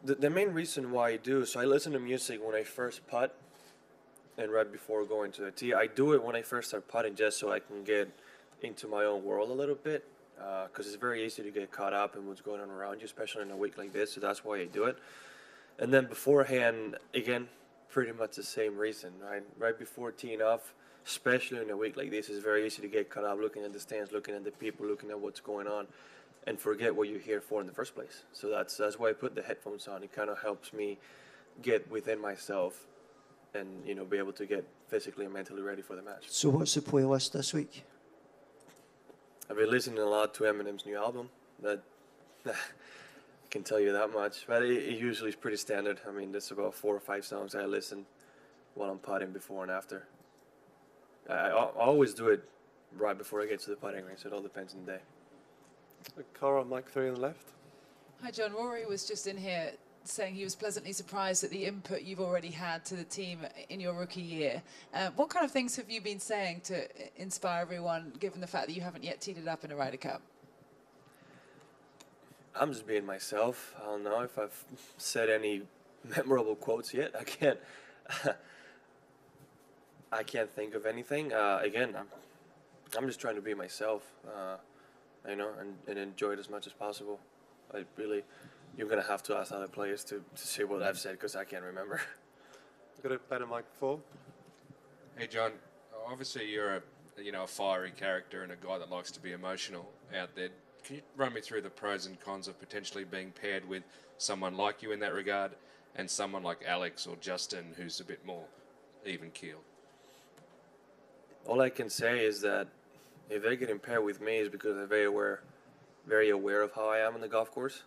The main reason why I do, so I listen to music when I first putt and right before going to the tee. I do it when I first start putting just so I can get into my own world a little bit, because it's very easy to get caught up in what's going on around you, especially in a week like this, so that's why I do it. And then beforehand, again, pretty much the same reason, right? Right before teeing off, especially in a week like this, it's very easy to get caught up looking at the stands, looking at the people, looking at what's going on, and forget what you're here for in the first place. So that's why I put the headphones on. It kind of helps me get within myself and, you know, be able to get physically and mentally ready for the match. So what's the playlist this week? I've been listening a lot to Eminem's new album. That I can tell you that much. But it usually is pretty standard. I mean, there's about 4 or 5 songs I listen while I'm putting before and after. I always do it right before I get to the putting range, so it all depends on the day. Cara, mic 3 on the left. Hi, John. Rory was just in here saying he was pleasantly surprised at the input you've already had to the team in your rookie year. What kind of things have you been saying to inspire everyone, given the fact that you haven't yet teed it up in a Ryder Cup? I'm just being myself. I don't know if I've said any memorable quotes yet. I can't think of anything. Again, I'm just trying to be myself, you know, and enjoy it as much as possible. You're going to have to ask other players to say what I've said, because I can't remember. Got a better mic 4. Hey, John. Obviously, you're a fiery character and a guy that likes to be emotional out there. Can you run me through the pros and cons of potentially being paired with someone like you in that regard, and someone like Alex or Justin who's a bit more even-keeled? All I can say is that if they're getting paired with me, is because they're very aware of how I am on the golf course,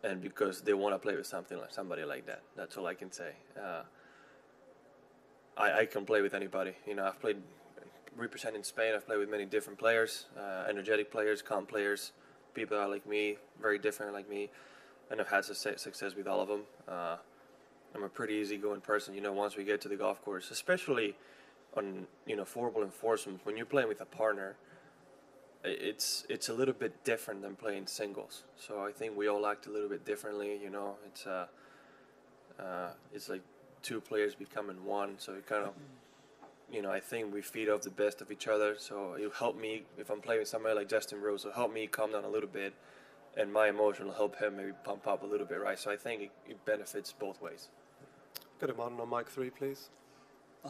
and because they want to play with somebody like that. That's all I can say. I can play with anybody. You know, I've played representing Spain. I've played with many different players, energetic players, calm players, people that are like me, very different like me, and I've had success with all of them. I'm a pretty easygoing person. You know, once we get to the golf course, especially on, you know, 4-ball and foursomes, when you're playing with a partner, it's a little bit different than playing singles. So I think we all act a little bit differently. You know, it's like 2 players becoming one. So it kind of, you know, I think we feed off the best of each other. So it'll help me if I'm playing with somebody like Justin Rose. It'll help me calm down a little bit, and my emotion will help him maybe pump up a little bit, right? So I think it benefits both ways. Got a on mic 3, please.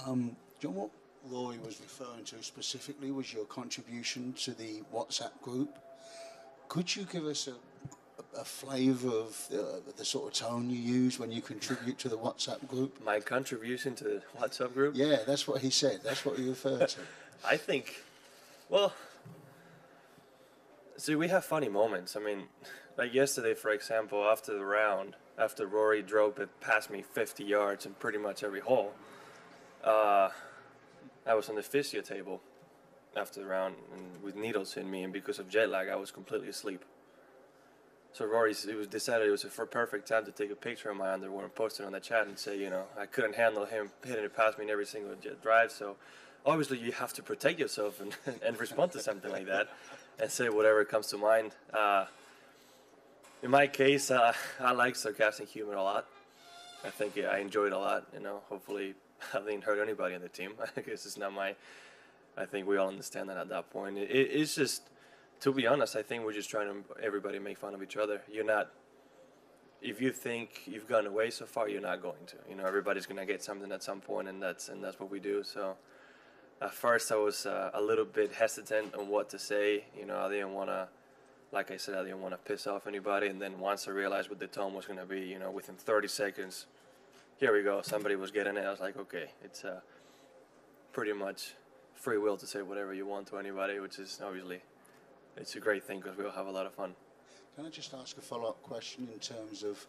John, what Rory was referring to specifically was your contribution to the WhatsApp group. Could you give us a flavour of the sort of tone you use when you contribute to the WhatsApp group? My contribution to the WhatsApp group? Yeah, that's what he said. That's what he referred to. I think, well, see, we have funny moments. I mean, like yesterday, for example, after the round, after Rory drove it past me 50 yards in pretty much every hole, I was on the physio table after the round and with needles in me, and because of jet lag, I was completely asleep. So Rory decided it was a perfect time to take a picture of my underwear and post it on the chat and say, you know, I couldn't handle him hitting it past me in every single jet drive. So obviously you have to protect yourself and respond to something like that and say whatever comes to mind. In my case, I like sarcastic humor a lot. I think I enjoy it a lot. You know, hopefully I didn't hurt anybody on the team. I guess it's not I think we all understand that at that point. It's just, to be honest, I think we're just trying to everybody make fun of each other. If you think you've gone away so far, you're not going to. You know, everybody's going to get something at some point, and that's what we do. So at first I was a little bit hesitant on what to say. You know, I didn't want to, like I said, I didn't want to piss off anybody. And then once I realized what the tone was going to be, you know, within 30 seconds, here we go, somebody was getting it. I was like, okay, it's pretty much free will to say whatever you want to anybody, which is obviously, it's a great thing because we all have a lot of fun. Can I just ask a follow-up question in terms of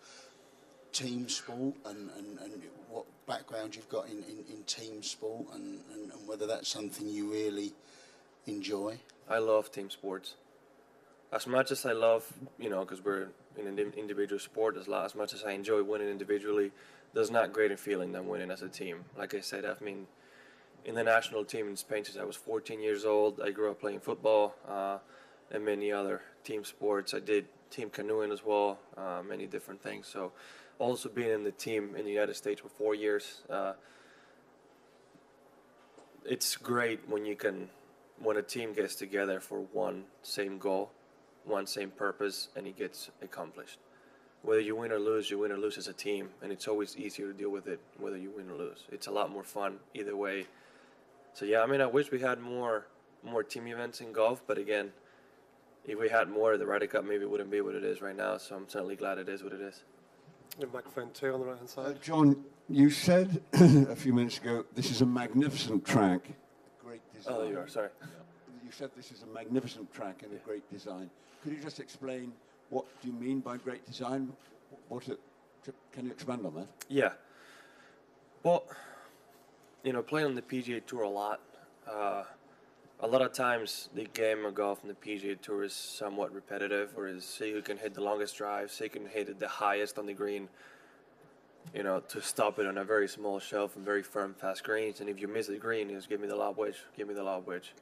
team sport and what background you've got in team sport and whether that's something you really enjoy? I love team sports. As much as I love, because we're in an individual sport, as much as I enjoy winning individually, there's not greater feeling than winning as a team. Like I said, I've been in the national team in Spain since I was 14 years old. I grew up playing football and many other team sports. I did team canoeing as well, many different things. So also being in the team in the United States for 4 years, it's great when a team gets together for one same goal, one same purpose, and it gets accomplished. Whether you win or lose as a team, and it's always easier to deal with it whether you win or lose. It's a lot more fun either way. So yeah, I wish we had more team events in golf, but again, if we had more, the Ryder Cup maybe wouldn't be what it is right now, so I'm certainly glad it is what it is. And microphone 2 on the right-hand side. John, you said a few minutes ago, this is a magnificent track. Great design. Oh, you are, sorry. You said this is a magnificent track and a great design. Could you just explain what do you mean by great design? Can you expand on that? Yeah. Well, playing on the PGA Tour a lot of times the game of golf on the PGA Tour is somewhat repetitive, or is say who can hit the longest drive, say who can hit it the highest on the green, to stop it on a very small shelf and very firm, fast greens. And if you miss the green, it's give me the lob wedge, give me the lob wedge,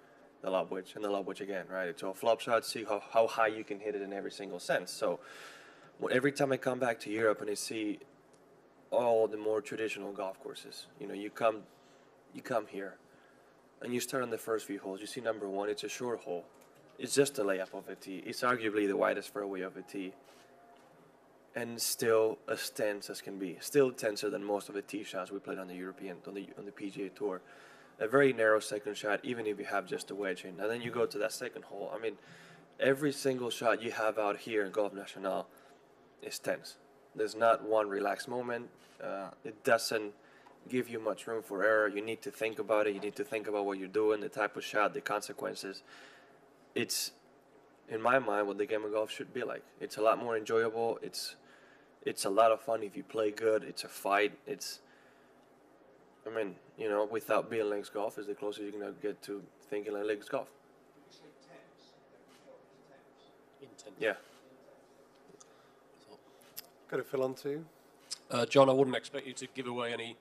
the lob wedge, and the lob wedge again, right? It's all flop shots, see how high you can hit it in every single sense. So every time I come back to Europe and I see all the more traditional golf courses, you come here, and you start on the first few holes. You see number 1, it's a short hole. It's just a layup of a tee. It's arguably the widest fairway of a tee. And still as tense as can be. Still tenser than most of the tee shots we played on the PGA Tour. A very narrow second shot, even if you have just a wedge in. And then you go to that second hole. Every single shot you have out here in Golf Nacional is tense. There's not one relaxed moment. It doesn't give you much room for error. You need to think about it. You need to think about what you're doing, the type of shot, the consequences. It's, in my mind, what the game of golf should be like. It's a lot more enjoyable. It's a lot of fun if you play good. It's a fight. Without being links golf is the closest you're going to get to thinking like links golf. Yeah. Got to fill on to. John, I wouldn't expect you to give away any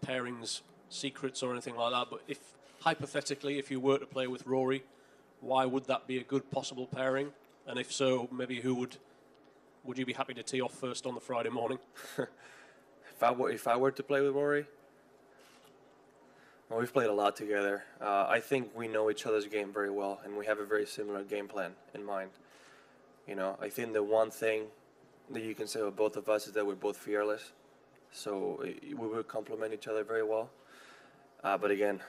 pairings, secrets or anything like that, but if hypothetically, if you were to play with Rory, why would that be a good possible pairing? And if so, maybe who would you be happy to tee off first on the Friday morning? If I were to play with Rory, well, we've played a lot together. I think we know each other's game very well, and we have a very similar game plan in mind. I think the one thing that you can say about both of us is that we're both fearless. So we would complement each other very well. But again,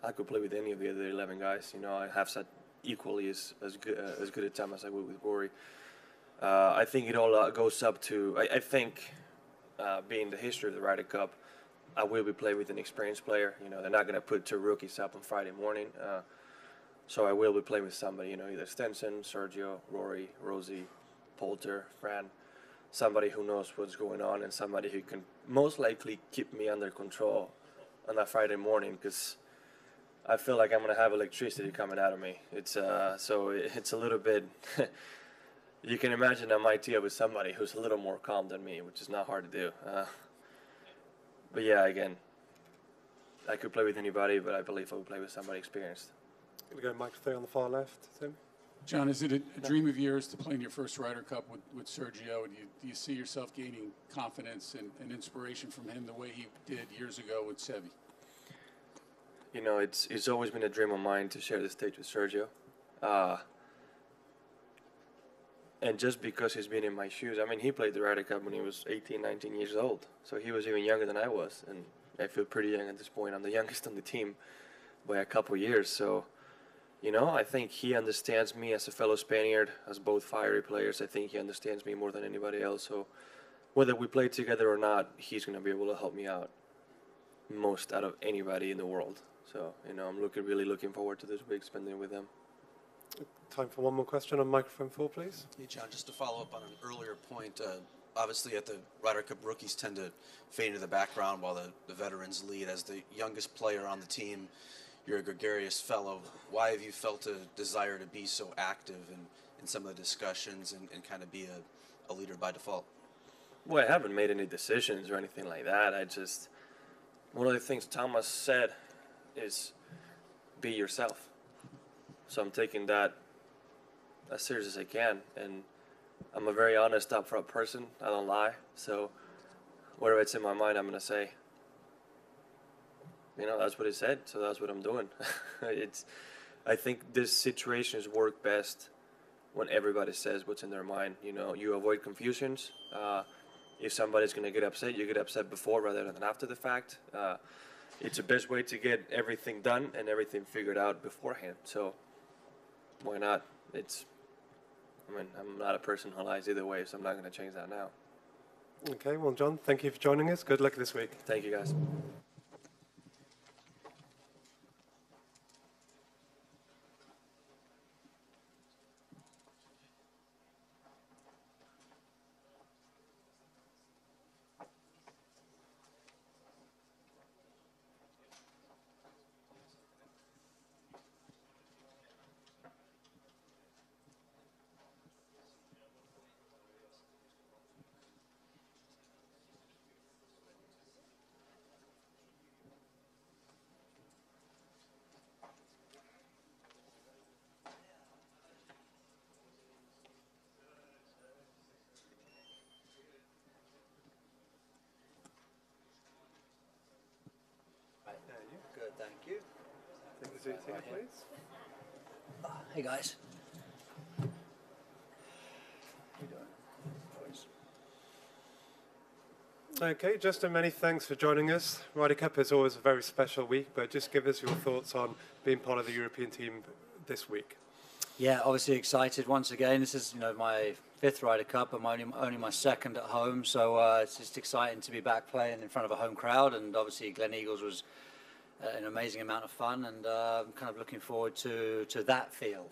I could play with any of the other 11 guys. I have such equally as good a time as I would with Rory. I think it all goes up to, I think, being the history of the Ryder Cup, I will be playing with an experienced player. They're not going to put 2 rookies up on Friday morning. So I will be playing with somebody, either Stenson, Sergio, Rory, Rosie, Poulter, Fran, somebody who knows what's going on and somebody who can most likely keep me under control on that Friday morning, because I feel like I'm going to have electricity coming out of me. It's a little bit, you can imagine I might tee up with somebody who's a little more calm than me, which is not hard to do. But yeah, again, I could play with anybody, but I believe I would play with somebody experienced. Going to go microphone on the far left, Tim. John, is it a dream of yours to play in your first Ryder Cup with Sergio? Do you see yourself gaining confidence and inspiration from him the way he did years ago with Seve? It's always been a dream of mine to share the stage with Sergio. And just because he's been in my shoes, he played the Ryder Cup when he was 18, 19 years old. So he was even younger than I was. And I feel pretty young at this point. I'm the youngest on the team by a couple years. So, I think he understands me as a fellow Spaniard, as both fiery players. I think he understands me more than anybody else. So whether we play together or not, he's going to be able to help me out most out of anybody in the world. So, I'm really looking forward to this week, spending it with him. Time for one more question on microphone 4, please. Hey, John, just to follow up on an earlier point, obviously at the Ryder Cup, rookies tend to fade into the background while the veterans lead. As the youngest player on the team, you're a gregarious fellow. Why have you felt a desire to be so active in some of the discussions and kind of be a leader by default? Well, I haven't made any decisions or anything like that. One of the things Thomas said is be yourself. So I'm taking that as serious as I can, and I'm a very honest, upfront person. I don't lie. So whatever it's in my mind, I'm going to say. That's what he said, so that's what I'm doing. I think this situations work best when everybody says what's in their mind. You avoid confusions. If somebody's going to get upset, you get upset before rather than after the fact. It's the best way to get everything done and everything figured out beforehand. So why not? I'm not a person who lies either way, so I'm not going to change that now. Okay, well, Jon, thank you for joining us. Good luck this week. Thank you, guys. Good, thank you. Take the seat here, please. Hey guys. Okay, Justin, many thanks for joining us. Ryder Cup is always a very special week, but just give us your thoughts on being part of the European team this week. Yeah, obviously excited once again. This is my 5th Ryder Cup. I'm only my 2nd at home, so it's just exciting to be back playing in front of a home crowd. And obviously Glen Eagles was an amazing amount of fun, and I'm kind of looking forward to that feel.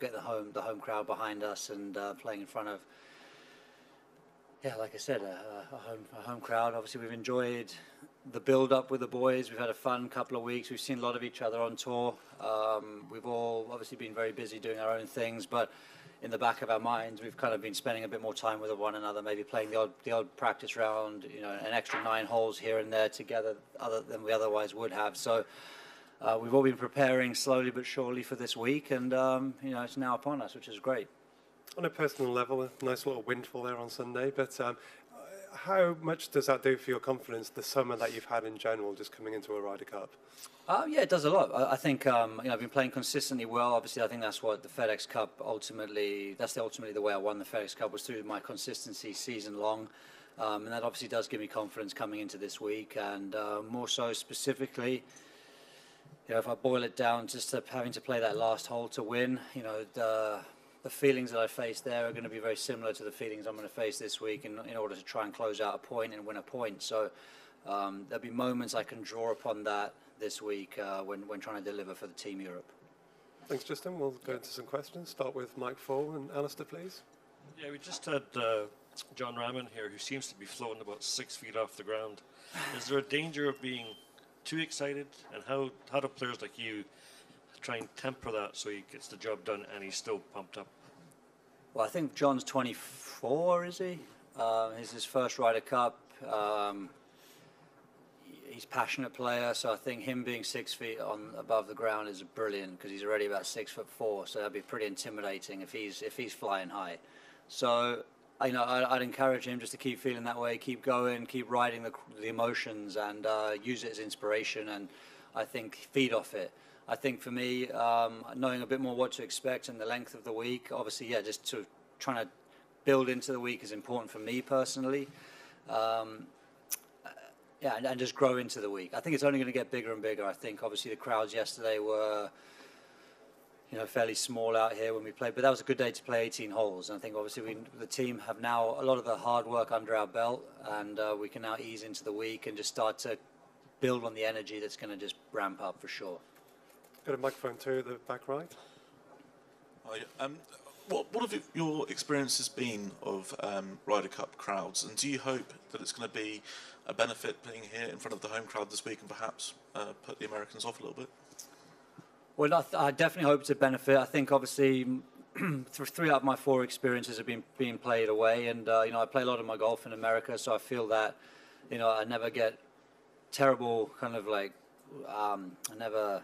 Get the home crowd behind us and playing in front of, like I said, a home crowd. Obviously, we've enjoyed the build-up with the boys. We've had a fun couple of weeks. We've seen a lot of each other on tour. We've all obviously been very busy doing our own things, but in the back of our minds, we've kind of been spending a bit more time with one another, maybe playing the odd practice round, an extra 9 holes here and there together, other than we otherwise would have. So we've all been preparing slowly but surely for this week, and it's now upon us, which is great. On a personal level, a nice little windfall there on Sunday, but how much does that do for your confidence, the summer that you've had in general, just coming into a Ryder Cup? Yeah, it does a lot. I think I've been playing consistently well. Obviously, I think that's what the FedEx Cup ultimately the way I won the FedEx Cup was through my consistency season long. And that obviously does give me confidence coming into this week. And more so specifically, if I boil it down just to having to play that last hole to win, the feelings that I faced there are going to be very similar to the feelings I'm going to face this week in order to try and close out a point and win a point. So there'll be moments I can draw upon that this week when trying to deliver for the Team Europe. Thanks, Justin. We'll go into some questions. Start with Mike Fall and Alistair, please. Yeah, we just had Jon Rahm in here, who seems to be floating about 6 feet off the ground. Is there a danger of being too excited? And how do players like you try and temper that so he gets the job done and he's still pumped up? Well, I think John's 24, is he? It's his first Ryder Cup. He's a passionate player, so I think him being 6 feet above the ground is brilliant because he's already about 6'4", so that'd be pretty intimidating if he's flying high. So I'd encourage him just to keep feeling that way, keep going, keep riding the emotions, and use it as inspiration. And I think feed off it. I think for me, knowing a bit more what to expect and the length of the week, obviously, just to trying to build into the week is important for me personally. And just grow into the week. I think it's only going to get bigger and bigger. I think obviously the crowds yesterday were, fairly small out here when we played, but that was a good day to play 18 holes. And I think obviously the team have now a lot of the hard work under our belt, and we can now ease into the week and just start to build on the energy that's going to just ramp up for sure. Got a microphone too at the back right. What have your experiences been of Ryder Cup crowds, and do you hope that it's going to be a benefit being here in front of the home crowd this week and perhaps put the Americans off a little bit? Well, I definitely hope it's a benefit. I think obviously 3 out of my 4 experiences have been being played away, and I play a lot of my golf in America, so I feel that I never get terrible kind of like I never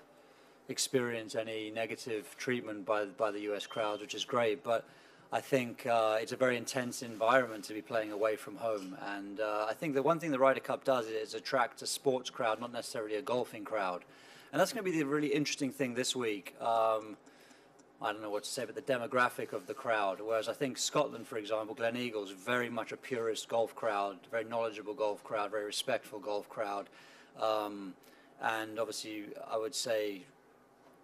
experience any negative treatment by the US crowd, which is great. But I think it's a very intense environment to be playing away from home, and I think the one thing the Ryder Cup does is attract a sports crowd, not necessarily a golfing crowd. And that's going to be the really interesting thing this week. I don't know what to say, but the demographic of the crowd. Whereas I think Scotland, for example, Glen Eagles, very much a purist golf crowd, very knowledgeable golf crowd, very respectful golf crowd. And obviously, I would say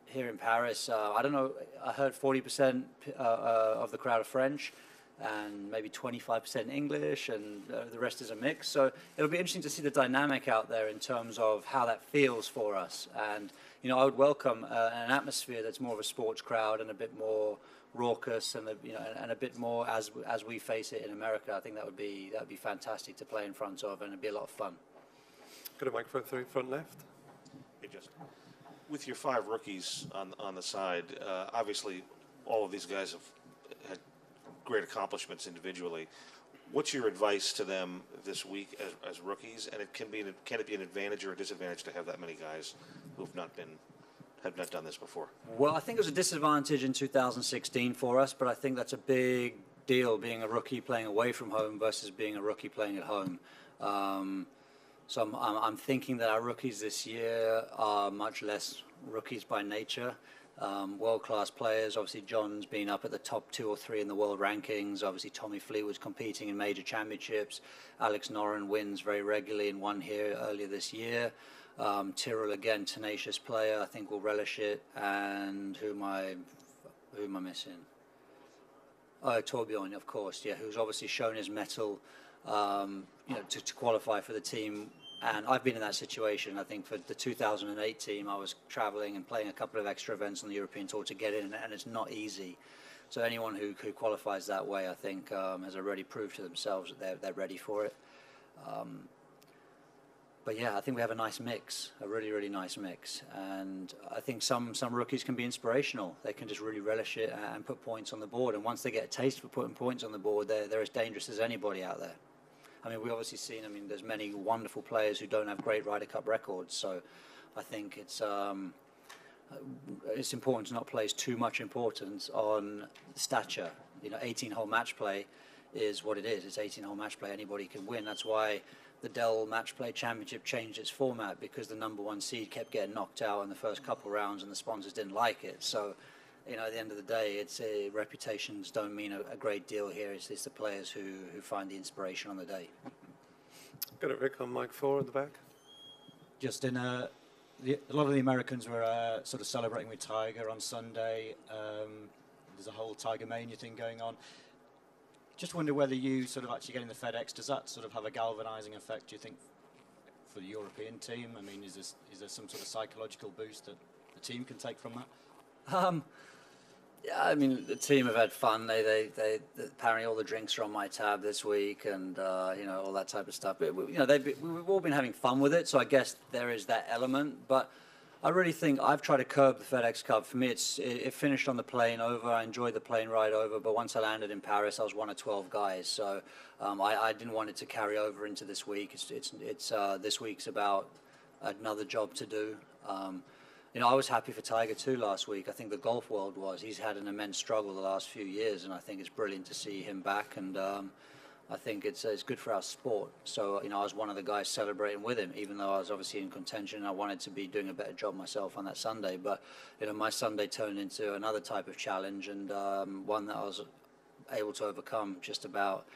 here in Paris, I don't know, I heard 40% of the crowd are French, and maybe 25% English, and the rest is a mix. So it'll be interesting to see the dynamic out there in terms of how that feels for us. And I would welcome an atmosphere that's more of a sports crowd and a bit more raucous, and a bit more as we face it in America. I think that would be fantastic to play in front of, and it'd be a lot of fun. Got a microphone through front left. Hey, Justin. With your 5 rookies on the side, obviously all of these guys have had great accomplishments individually. What's your advice to them this week as rookies? And can it be an advantage or a disadvantage to have that many guys who have not done this before? Well, I think it was a disadvantage in 2016 for us, but I think that's a big deal, being a rookie playing away from home versus being a rookie playing at home. So I'm thinking that our rookies this year are much less rookies by nature. World-class players. Obviously, John's been up at the top 2 or 3 in the world rankings. Obviously, Tommy Fleetwood's competing in major championships. Alex Noren wins very regularly and won here earlier this year. Tyrrell, again, tenacious player. I think will relish it. And who am I missing? Oh, Torbjorn, of course, yeah, who's obviously shown his mettle, to qualify for the team. And I've been in that situation. I think for the 2008 team, I was traveling and playing a couple of extra events on the European Tour to get in, and it's not easy. So anyone who qualifies that way, I think, has already proved to themselves that they're ready for it. But yeah, I think we have a nice mix, a really, really nice mix. And I think some rookies can be inspirational. They can just really relish it and put points on the board. And once they get a taste for putting points on the board, they're as dangerous as anybody out there. I mean, we've obviously seen, there's many wonderful players who don't have great Ryder Cup records. So I think it's important to not place too much importance on stature. 18-hole match play is what it is. It's 18-hole match play. Anybody can win. That's why the Dell Match Play Championship changed its format, because the number 1 seed kept getting knocked out in the first couple rounds and the sponsors didn't like it. So, at the end of the day, it's reputations don't mean a great deal here. It's the players who find the inspiration on the day. Got it, Rick, on mic 4 at the back. Just a lot of the Americans were sort of celebrating with Tiger on Sunday. There's a whole Tiger Mania thing going on. Just wonder whether you sort of actually getting the FedEx, does that sort of have a galvanizing effect, do you think, for the European team? I mean, is there some sort of psychological boost that the team can take from that? Yeah, the team have had fun. They apparently all the drinks are on my tab this week, and all that type of stuff. But we've all been having fun with it, so I guess there is that element. But I really think I've tried to curb the FedEx Cup. For me, it finished on the plane over. I enjoyed the plane ride over, but once I landed in Paris, I was one of 12 guys. So I didn't want it to carry over into this week. This week's about another job to do. I was happy for Tiger too last week. I think the golf world was. He's had an immense struggle the last few years, and I think it's brilliant to see him back. And I think it's good for our sport. So, I was one of the guys celebrating with him, even though I was obviously in contention. I wanted to be doing a better job myself on that Sunday. But, my Sunday turned into another type of challenge, and one that I was able to overcome just about.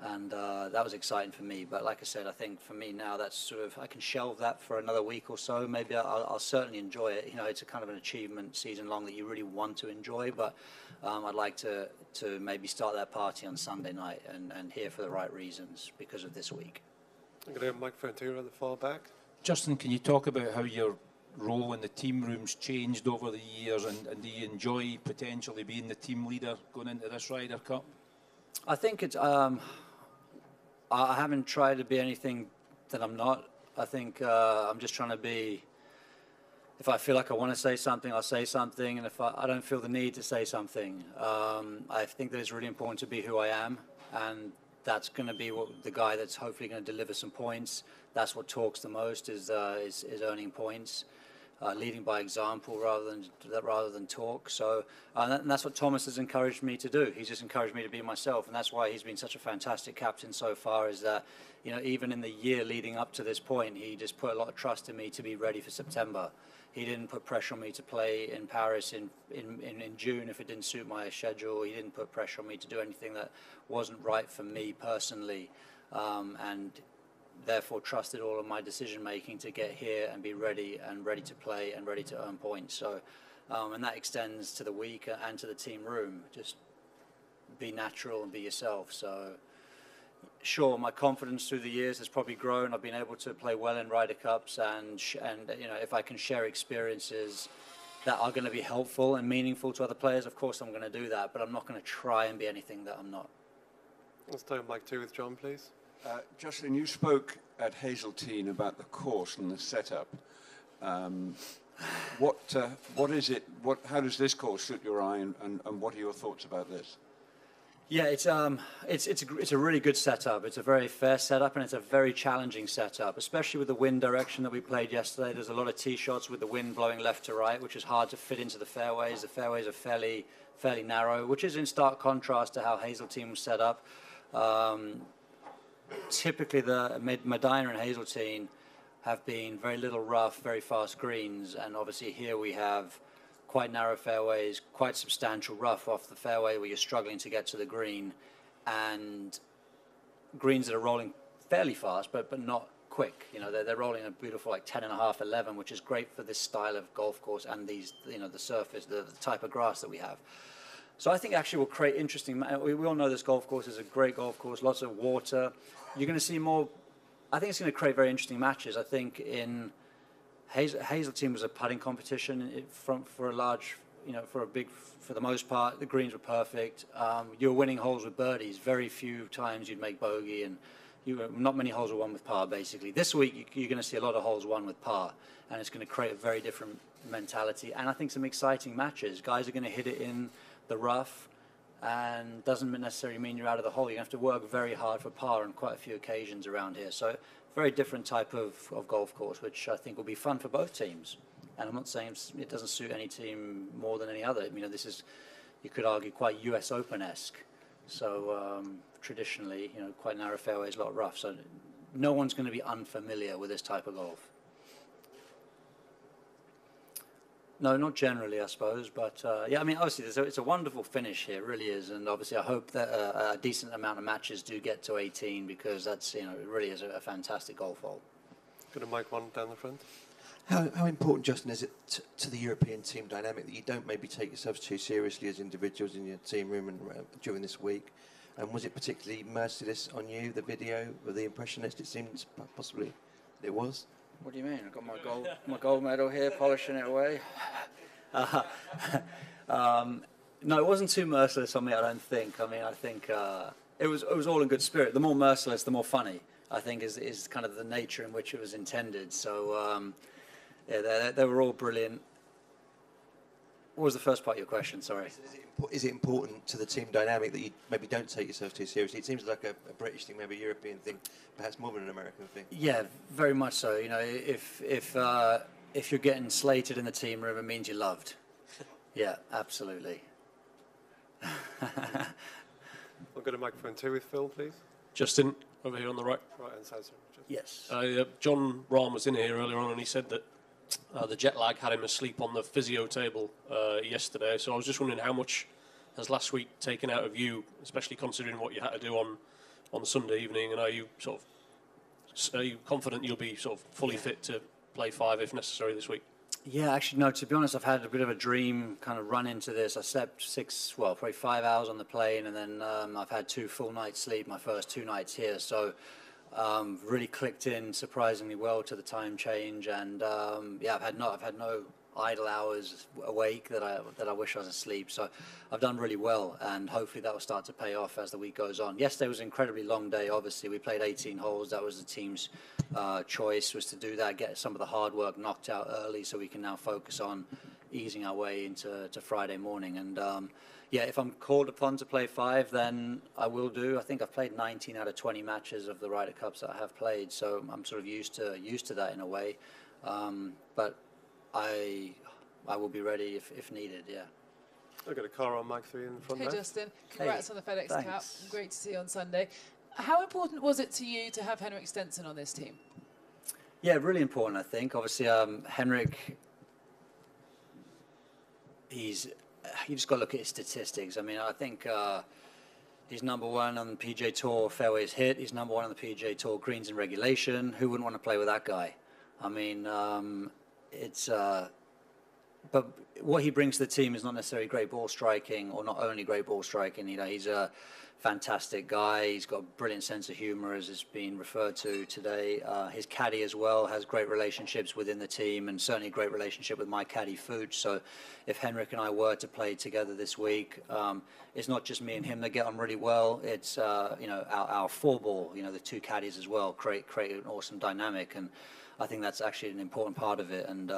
And that was exciting for me. But like I said, I think for me now, that's sort of, I can shelve that for another week or so. Maybe I'll certainly enjoy it. It's a kind of an achievement season long that you really want to enjoy. But I'd like to maybe start that party on Sunday night and here for the right reasons because of this week. I'm going to have a microphone 2 at the far back. Justin, can you talk about how your role in the team room's changed over the years, and do you enjoy potentially being the team leader going into this Ryder Cup? I think it's. I haven't tried to be anything that I'm not. I think I'm just trying to be. If I feel like I want to say something, I'll say something, and if I don't feel the need to say something, I think that it's really important to be who I am, and that's going to be the guy that's hopefully going to deliver some points. That's what talks the most is earning points, leading by example rather than talk. So and that's what Thomas has encouraged me to do. He's just encouraged me to be myself, and that's why he's been such a fantastic captain so far. Is that even in the year leading up to this point, he just put a lot of trust in me to be ready for September. He didn't put pressure on me to play in Paris in June if it didn't suit my schedule. He didn't put pressure on me to do anything that wasn't right for me personally, and therefore trusted all of my decision making to get here and be ready to play and ready to earn points. So, and that extends to the week and to the team room. Just be natural and be yourself. So. Sure, my confidence through the years has probably grown. I've been able to play well in Ryder Cups, and if I can share experiences that are going to be helpful and meaningful to other players, of course I'm going to do that. But I'm not going to try and be anything that I'm not. Let's take mic 2 with John, please. Justin, you spoke at Hazeltine about the course and the setup. What is it? How does this course suit your eye, and what are your thoughts about this? Yeah, it's a really good setup. It's a very fair setup, and it's a very challenging setup, especially with the wind direction that we played yesterday. There's a lot of tee shots with the wind blowing left to right, which is hard to fit into the fairways. The fairways are fairly narrow, which is in stark contrast to how Hazeltine was set up. Typically, the Medina and Hazeltine have been very little rough, very fast greens, and obviously here we have quite narrow fairways, quite substantial rough off the fairway where you're struggling to get to the green, and greens that are rolling fairly fast, but not quick. They're rolling a beautiful like 10.5, 11, which is great for this style of golf course and these, the surface, the type of grass that we have. So I think actually will create interesting. We all know this golf course is a great golf course, lots of water. You're going to see more. I think it's going to create very interesting matches. I think in Hazeltine was a putting competition for the most part. The greens were perfect. You were winning holes with birdies. Very few times you'd make bogey, and not many holes were won with par, basically. This week, you're going to see a lot of holes won with par, and it's going to create a very different mentality, and I think some exciting matches. Guys are going to hit it in the rough, and doesn't necessarily mean you're out of the hole. You have to work very hard for par on quite a few occasions around here. So very different type of golf course, which I think will be fun for both teams. And I'm not saying it doesn't suit any team more than any other. This is, you could argue, quite US Open-esque. So traditionally, quite narrow fairways, a lot of rough. So no one's going to be unfamiliar with this type of golf. No, not generally, I suppose. But yeah, obviously, it's a wonderful finish here, it really is. And obviously, I hope that a decent amount of matches do get to 18, because that's, it really is a fantastic golf hole. Got a mic 1 down the front. How important, Justin, is it to the European team dynamic that you don't maybe take yourselves too seriously as individuals in your team room and during this week? And was it particularly merciless on you, the video of the impressionist? It seems possibly it was. What do you mean? I've got my gold medal here, polishing it away. No, it wasn't too merciless on me, I don't think. I think it was all in good spirit. The more merciless, the more funny, I think, is kind of the nature in which it was intended. So, yeah, they were all brilliant. What was the first part of your question? Sorry. Is it important to the team dynamic that you maybe don't take yourself too seriously? It seems like a British thing, maybe a European thing, perhaps more than an American thing. Yeah, very much so. If you're getting slated in the team room, it means you're loved. Yeah, absolutely. I'll go to microphone 2 with Phil, please. Justin, over here on the right. Right-hand side, sorry. Yes. Jon Rahm was in here earlier on, and he said that the jet lag had him asleep on the physio table yesterday. So I was just wondering, how much has last week taken out of you, especially considering what you had to do on Sunday evening? And are you confident you'll be sort of fully fit to play 5 if necessary this week? Yeah, actually, no, to be honest, I've had a bit of a dream kind of run into this. I slept probably 5 hours on the plane, and then I've had 2 full nights sleep, my first 2 nights here. So Really clicked in surprisingly well to the time change, and yeah, I've had no idle hours awake that I wish I was asleep. So I've done really well, and hopefully that will start to pay off as the week goes on. Yesterday was an incredibly long day. Obviously, we played 18 holes. That was the team's choice, was to do that, get some of the hard work knocked out early, so we can now focus on easing our way into Friday morning. And yeah, if I'm called upon to play 5, then I will do. I think I've played 19 out of 20 matches of the Ryder Cups that I have played, so I'm sort of used to that in a way. But I will be ready if needed. Yeah. I've got a car on mic 3 in the front Hey there. Justin, congrats on the FedEx Cup. thanks. Great to see you on Sunday. How important was it to you to have Henrik Stenson on this team? Yeah, really important, I think. Obviously, Henrik, you just got to look at his statistics. I mean, I think he's number 1 on the PGA Tour fairways hit. He's number 1 on the PGA Tour greens in regulation. Who wouldn't want to play with that guy? I mean, but what he brings to the team is not necessarily great ball striking, or not only great ball striking. You know, he's a fantastic guy. He's got a brilliant sense of humor, as it's been referred to today. His caddy as well has great relationships within the team, and certainly a great relationship with my caddy Fuchs. So if Henrik and I were to play together this week, it's not just me and him that get on really well. It's you know, our 4-ball, you know, the 2 caddies as well create an awesome dynamic, and I think that's actually an important part of it. And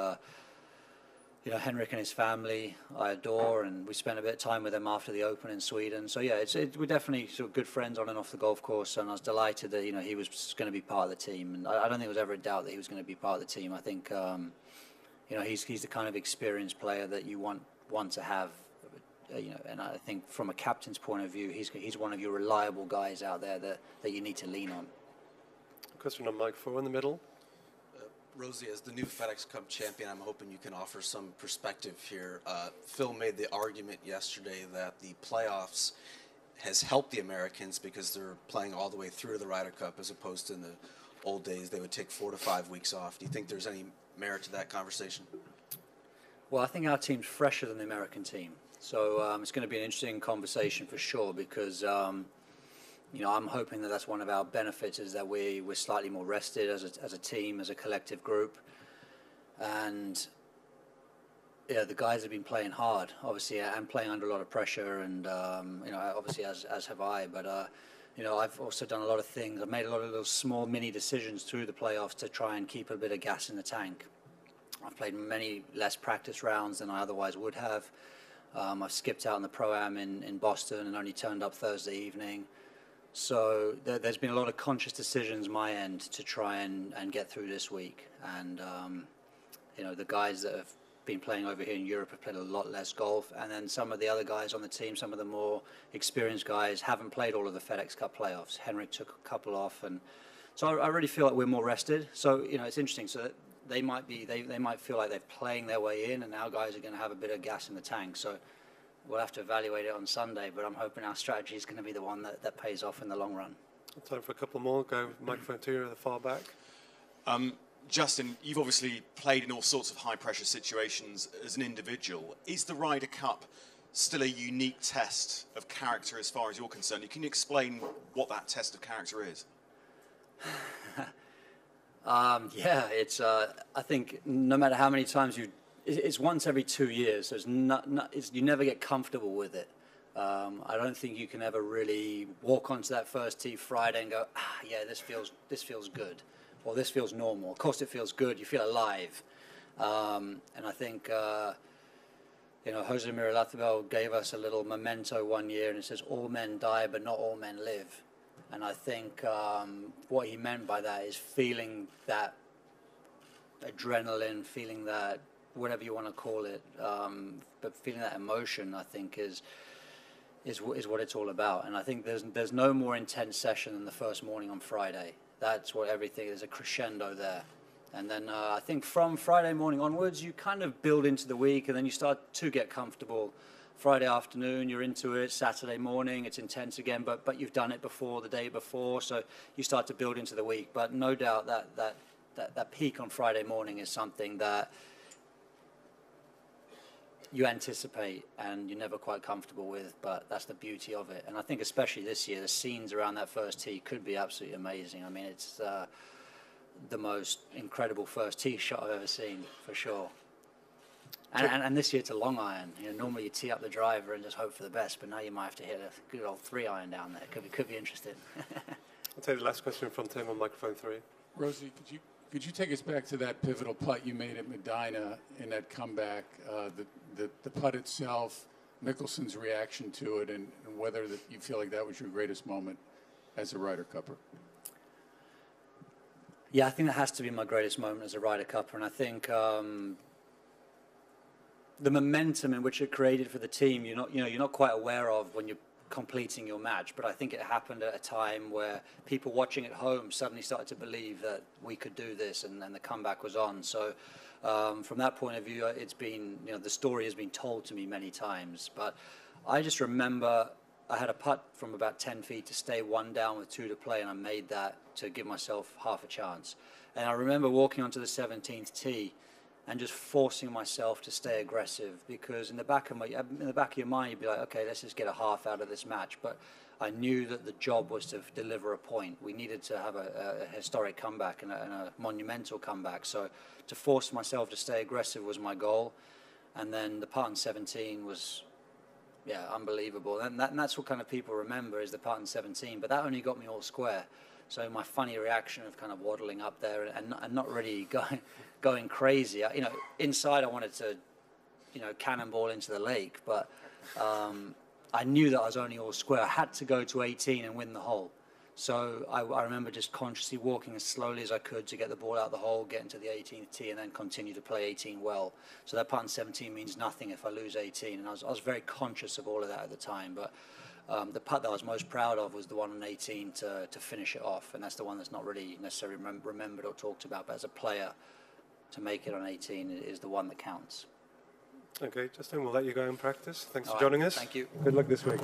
you know, Henrik and his family I adore, and we spent a bit of time with them after the Open in Sweden. So yeah, we're definitely sort of good friends on and off the golf course, and I was delighted that, you know, he was going to be part of the team. And I don't think there was ever a doubt that he was going to be part of the team. I think you know, he's the kind of experienced player that you want to have. You know, and I think from a captain's point of view, he's one of your reliable guys out there that you need to lean on. Question on mic 4 in the middle. Rosie, as the new FedEx Cup champion, I'm hoping you can offer some perspective here. Phil made the argument yesterday that the playoffs has helped the Americans because they're playing all the way through the Ryder Cup, as opposed to in the old days they would take 4 to 5 weeks off. Do you think there's any merit to that conversation? Well, I think our team's fresher than the American team. So it's going to be an interesting conversation for sure, because you know, I'm hoping that that's one of our benefits, is that we're slightly more rested as a team, as a collective group. And yeah, the guys have been playing hard, obviously, and playing under a lot of pressure, and you know, obviously as have I. But you know, I've also done a lot of things. I've made a lot of little small mini decisions through the playoffs to try and keep a bit of gas in the tank. I've played many less practice rounds than I otherwise would have. I've skipped out on the Pro-Am in Boston and only turned up Thursday evening. So there's been a lot of conscious decisions my end to try and get through this week. And you know, the guys that have been playing over here in Europe have played a lot less golf. And then some of the other guys on the team, some of the more experienced guys, haven't played all of the FedEx Cup playoffs. Henrik took a couple off, and so I really feel like we're more rested. So you know, it's interesting. So they might feel like they're playing their way in, and our guys are going to have a bit of gas in the tank. So we'll have to evaluate it on Sunday, but I'm hoping our strategy is going to be the one that pays off in the long run. Time for a couple more. Go microphone 2 at the far back. Justin, you've obviously played in all sorts of high-pressure situations as an individual. Is the Ryder Cup still a unique test of character as far as you're concerned? Can you explain what that test of character is? Yeah, it's. I think no matter how many times it's once every 2 years. So you never get comfortable with it. I don't think you can ever really walk onto that first tee Friday and go, yeah, this feels good, or this feels normal. Of course, it feels good. You feel alive, and I think you know, Jose Miralathabel gave us a little memento one year, and it says, "All men die, but not all men live." And I think what he meant by that is feeling that adrenaline, feeling that, whatever you want to call it, but feeling that emotion, I think, is what it's all about. And I think there's no more intense session than the first morning on Friday. That's what everything is, a crescendo there. And then I think from Friday morning onwards, you kind of build into the week, and then you start to get comfortable. Friday afternoon, you're into it. Saturday morning, it's intense again, but you've done it before, the day before, so you start to build into the week. But no doubt that peak on Friday morning is something that you anticipate and you're never quite comfortable with, but that's the beauty of it. And I think especially this year, the scenes around that first tee could be absolutely amazing. I mean, it's the most incredible first tee shot I've ever seen, for sure. And this year it's a long iron. You know, normally you tee up the driver and just hope for the best, but now you might have to hit a good old 3-iron down there. Could be interesting. I'll take the last question from Tim on microphone 3. Rosie, could you take us back to that pivotal putt you made at Medina in that comeback, the putt itself, Mickelson's reaction to it, and whether you feel like that was your greatest moment as a Ryder Cupper? Yeah, I think that has to be my greatest moment as a Ryder Cupper, and I think the momentum in which it created for the team, you're not quite aware of when you're completing your match. But I think it happened at a time where people watching at home suddenly started to believe that we could do this, and the comeback was on. So from that point of view, it's been, the story has been told to me many times. But I just remember I had a putt from about 10 feet to stay 1 down with 2 to play, and I made that to give myself half a chance. And I remember walking onto the 17th tee and just forcing myself to stay aggressive, because in the back of your mind, you'd be like, okay, let's just get a half out of this match. But I knew that the job was to deliver a point. We needed to have a historic comeback and a monumental comeback. So to force myself to stay aggressive was my goal. And then the putt on 17 was, unbelievable. And that's what kind of people remember, is the putt on 17. But that only got me all square. So my funny reaction of kind of waddling up there and not really going crazy. Inside I wanted to, cannonball into the lake, but I knew that I was only all square. I had to go to 18 and win the hole. So I remember just consciously walking as slowly as I could to get the ball out of the hole, get into the 18th tee, and then continue to play 18 well. So that putt on 17 means nothing if I lose 18, and I was very conscious of all of that at the time. But the putt that I was most proud of was the one on 18 to finish it off, and that's the one that's not really necessarily remembered or talked about. But as a player, to make it on 18 is the one that counts. Okay, Justin, we'll let you go and practice. Thanks All for joining right, us. thank you. Good luck this week.